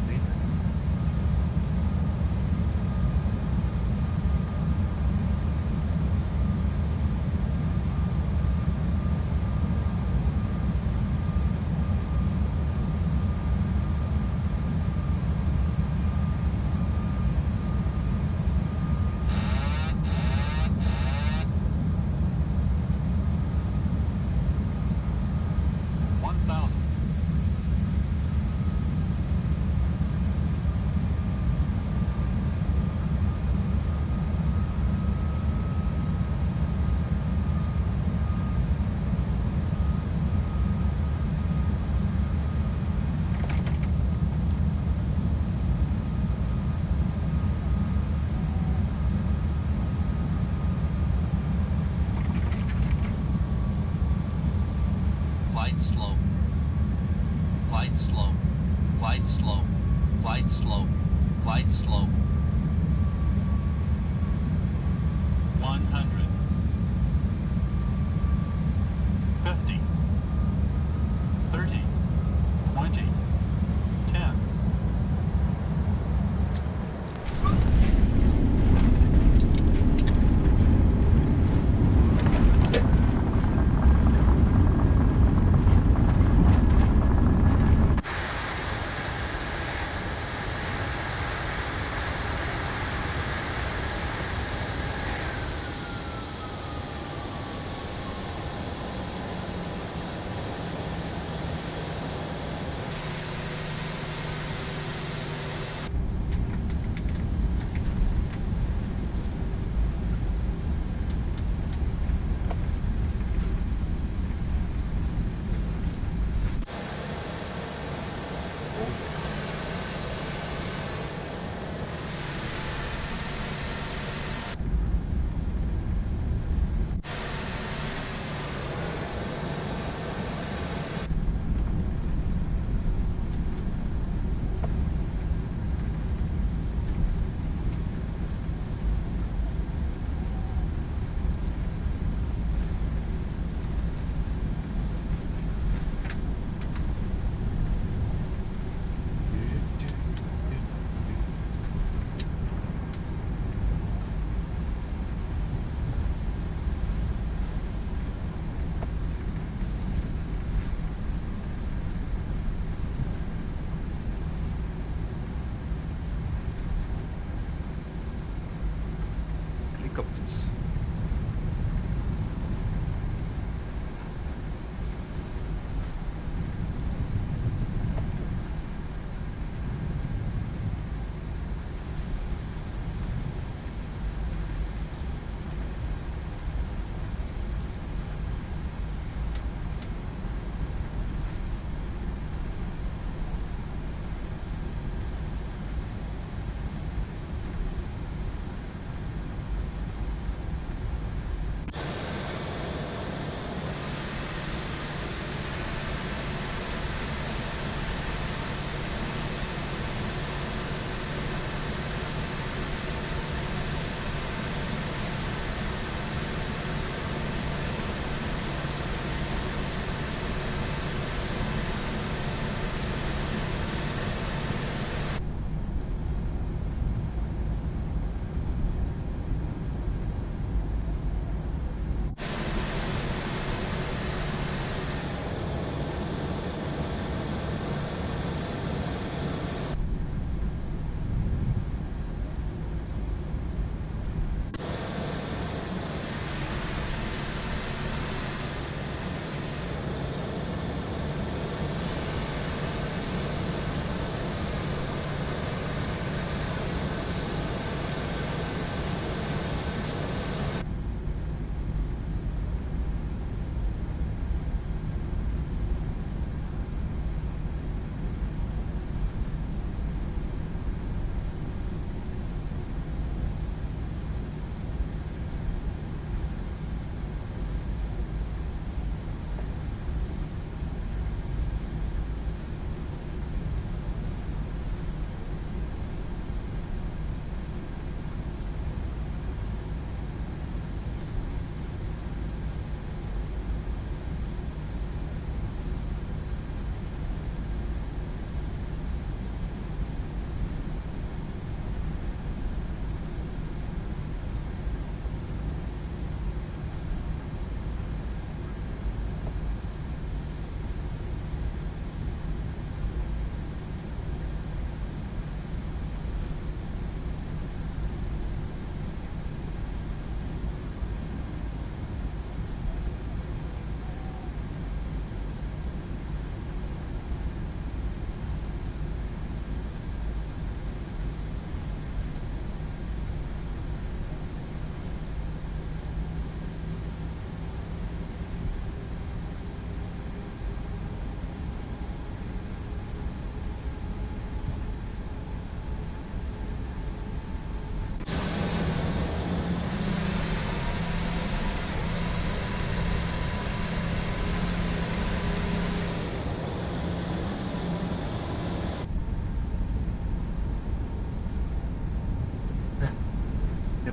See? One thousand. Glide slow. Glide slow. Glide slow. Glide slow. Glide slow. 100. 50. 30. 20. 10. Helicopters.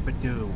Yabba-dabba-doo.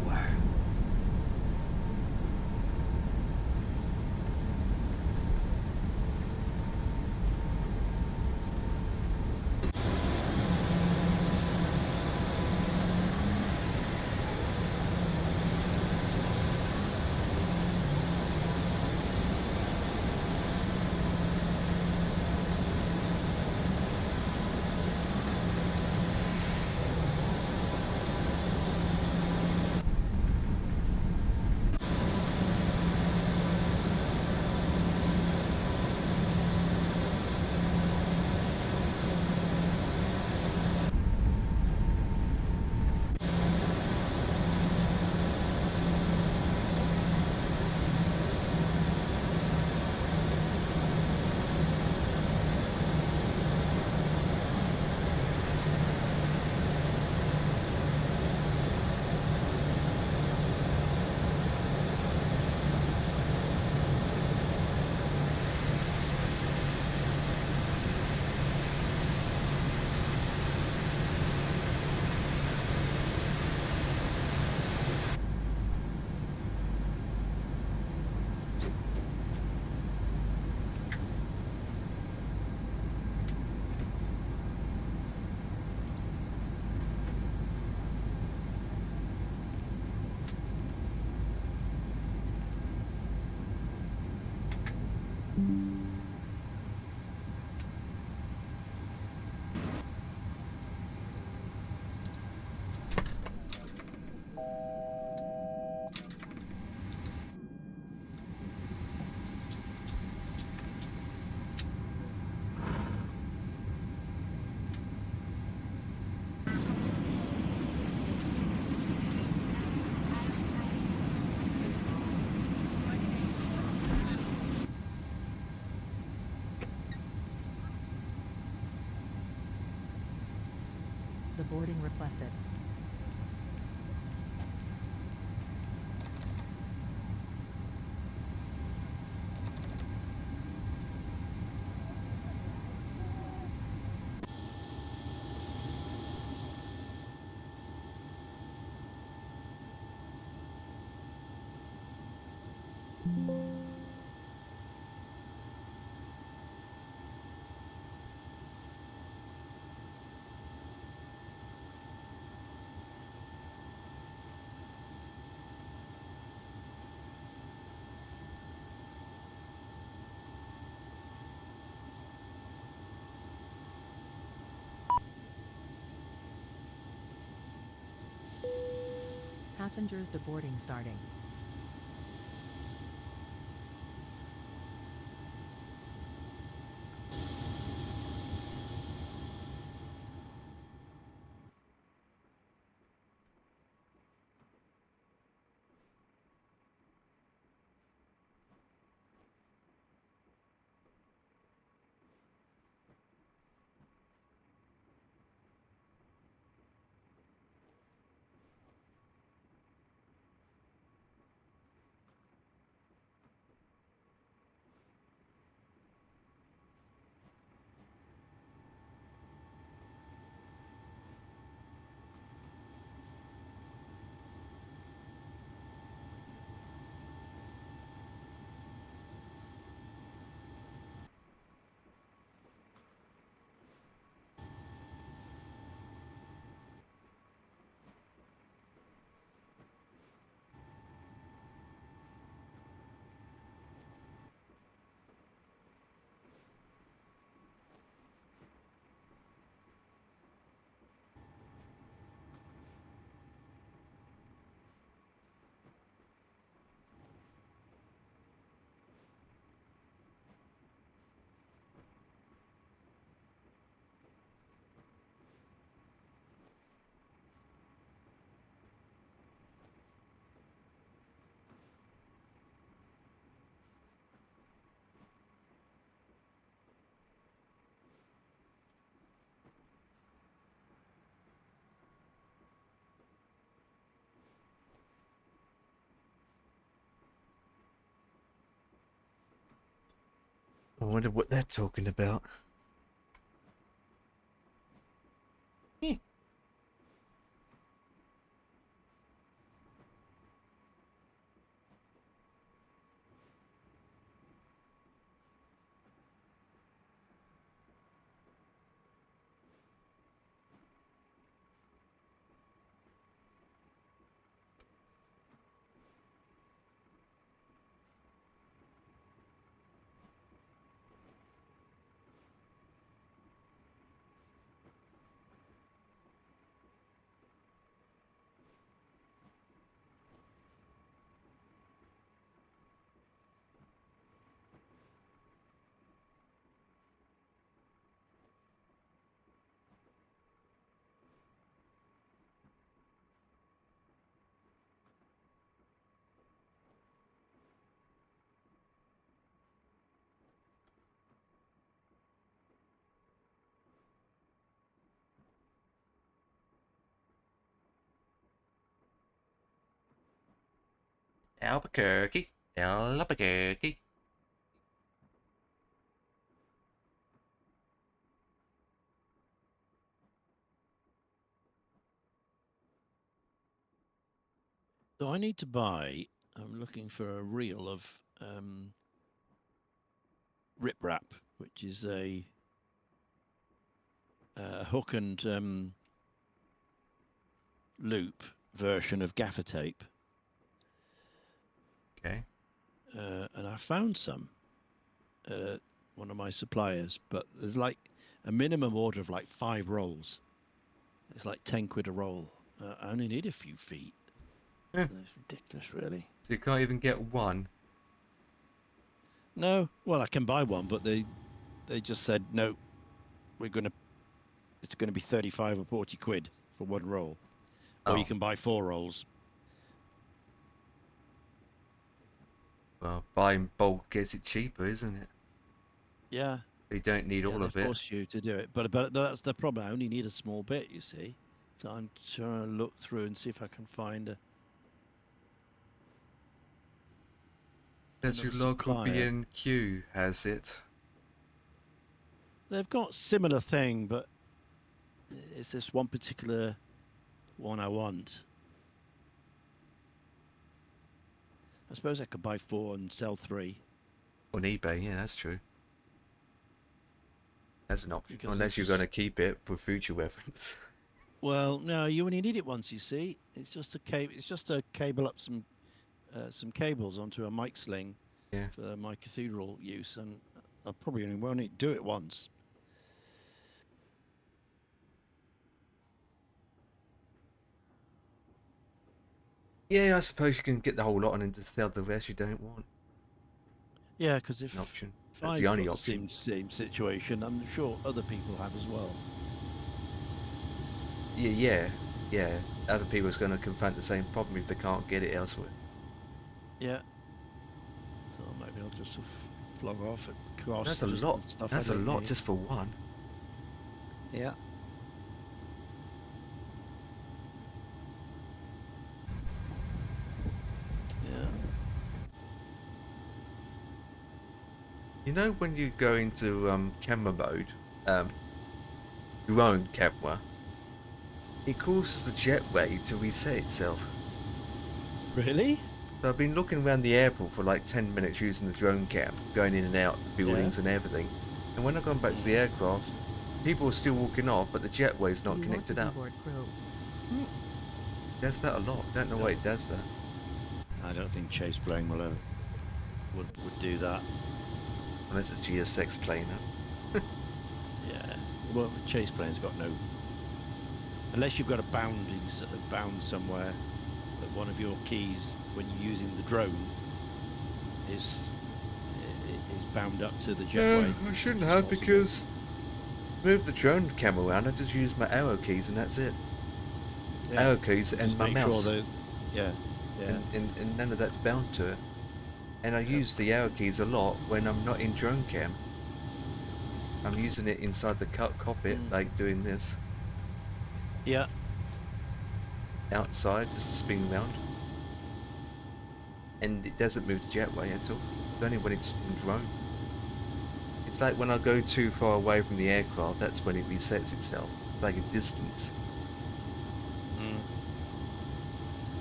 The boarding requested. Passengers deboarding starting. I wonder what they're talking about. Albuquerque. Albuquerque. So I need to buy. I'm looking for a reel of riprap, which is a hook and loop version of gaffer tape. Okay. And I found some at one of my suppliers, but there's like a minimum order of like 5 rolls. It's like 10 quid a roll. I only need a few feet. Yeah. So it's ridiculous, really. So you can't even get one. No, well, I can buy one, but they just said no. It's gonna be 35 or 40 quid for one roll, or you Oh. can buy 4 rolls. Well, buying bulk gets it cheaper, isn't it? Yeah, You don't need all they of it. force you to do it, but that's the problem. I only need a small bit, you see. So I'm trying to look through and see if I can find a. Does your Another local supplier. B&Q has it? They've got similar thing, but it's this one particular one I want. I suppose I could buy 4 and sell 3. On eBay, yeah, that's true. That's an option. Because Unless you're going to keep it for future reference. Well, no, you only need it once. You see, it's just a cable. It's just a cable up some cables onto a mic sling Yeah. for my cathedral use, and I'll probably only do it once. Yeah, I suppose you can get the whole lot and then just sell the rest you don't want. Yeah, because if An option. if That's I've the only got option. the same situation, I'm sure other people have as well. Yeah. Other people are going to confront the same problem if they can't get it elsewhere. Yeah. So maybe I'll just flog off at cost. That's a just lot. the stuff That's I a don't lot need. just for one. Yeah. Yeah. You know when you go into camera mode, drone camera, it causes the jetway to reset itself. Really? So I've been looking around the airport for like 10 minutes using the drone cam, going in and out the buildings and everything. And when I've gone back to the aircraft, people are still walking off, but the jetway's not You want to connected up. deboard crew. Does that a lot. Don't know why it does that. I don't think chase plane would do that. Unless it's GSX plane. Yeah. Well, chase plane's got no. Unless you've got a bound somewhere, that one of your keys when you're using the drone is bound up to the jetway. I shouldn't have, because to move the drone camera around, I just use my arrow keys and that's it. Arrow keys and Just my make mouse. sure yeah. And none of that's bound to it. And I use the arrow keys a lot when I'm not in drone cam. I'm using it inside the cockpit, like doing this. Yeah. Outside, just to spin around. And it doesn't move the jetway at all. It's only when it's in drone. It's like when I go too far away from the aircraft, that's when it resets itself. It's like a distance.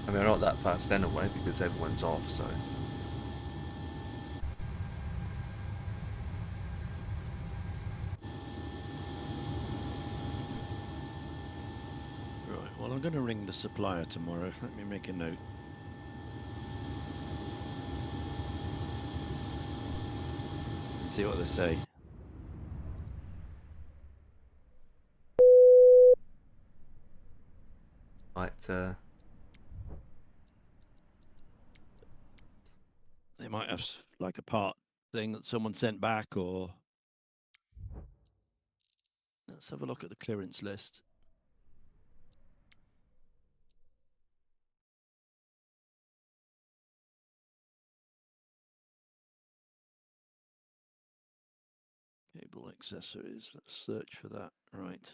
I mean, I'm not that fast anyway, because everyone's off, so... Right. Well, I'm going to ring the supplier tomorrow. Let me make a note. And see what they say. Right, They might have like a part thing that someone sent back, or let's have a look at the clearance list. Cable accessories. Let's search for that. Right.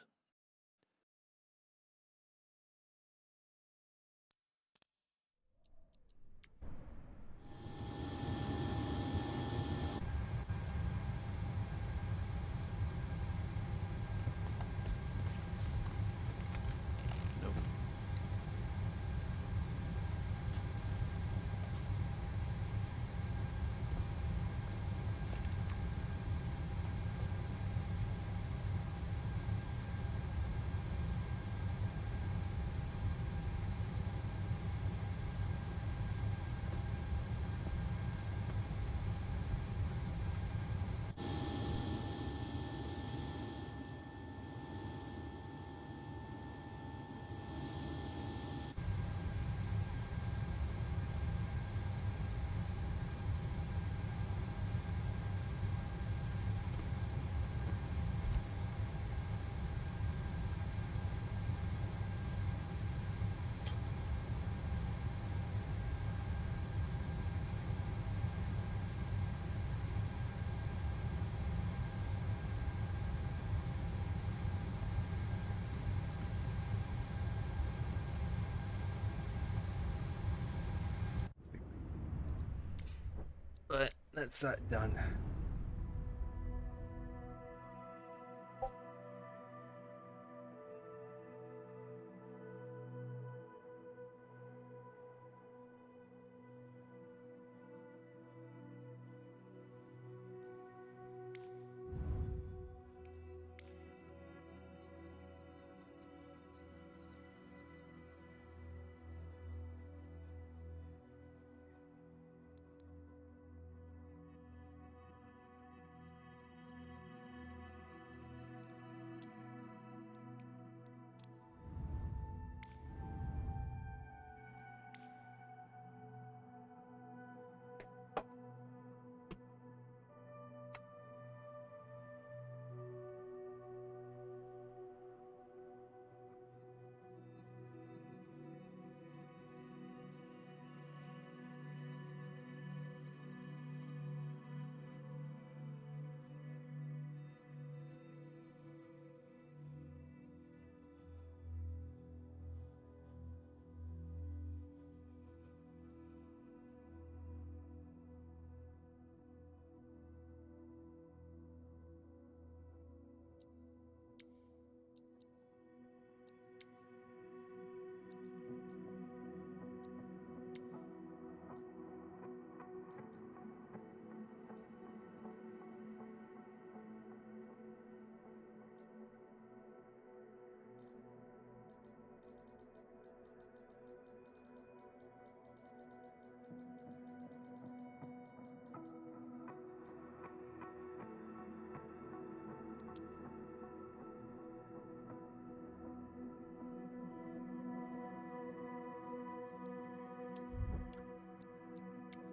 that's that done.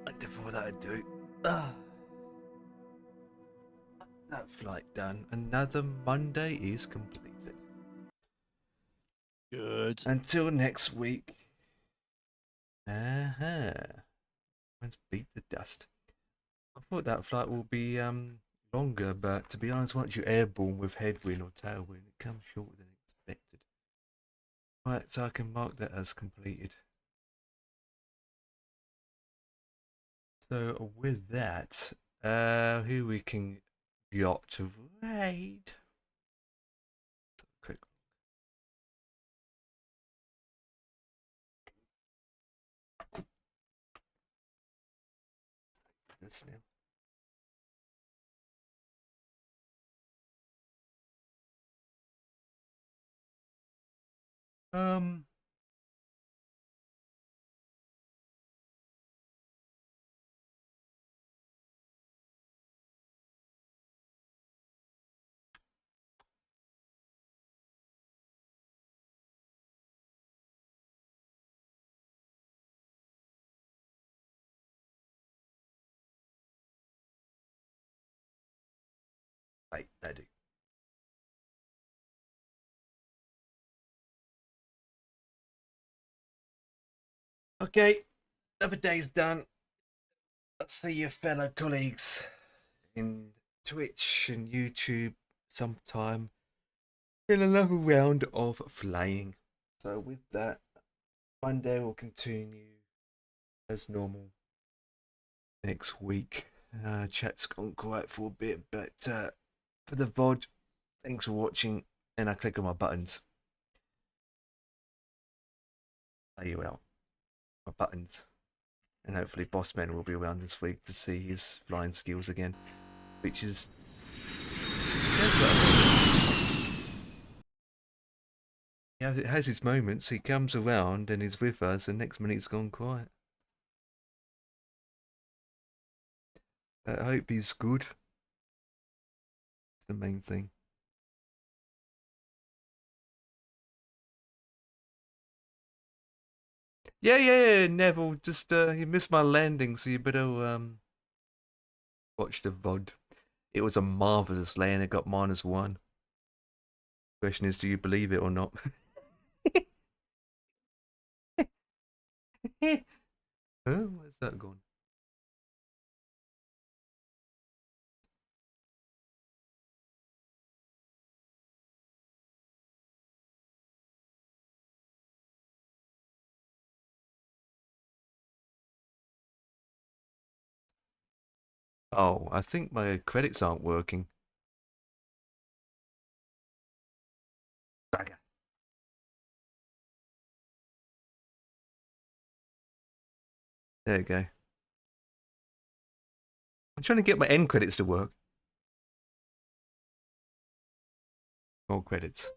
Wonder what that'd do. That flight done. Another Monday is completed. Good. Until next week. Let's beat the dust. I thought that flight will be longer, but to be honest, once you're airborne with headwind or tailwind, it comes shorter than expected. Right, so I can mark that as completed. So with that, who we can got to raid? Quick. This now. Wait, I do. Okay, another day's done. I'll see your fellow colleagues in Twitch and YouTube sometime in another round of flying. So with that, Monday will continue as normal next week. Chat's gone quiet for a bit, but for the VOD, thanks for watching, and I click on my buttons. There you are, my buttons. And hopefully Bossman will be around this week to see his flying skills again, which is... Yeah, it has its moments. He comes around and he's with us, and next minute he's gone quiet. I hope he's good. It's the main thing. Yeah, Neville. Just you missed my landing, so you better watch the VOD. It was a marvelous landing. It got -1. Question is, do you believe it or not? Oh, where's that gone? Oh, I think my credits aren't working. Bugger. There you go. I'm trying to get my end credits to work. More credits.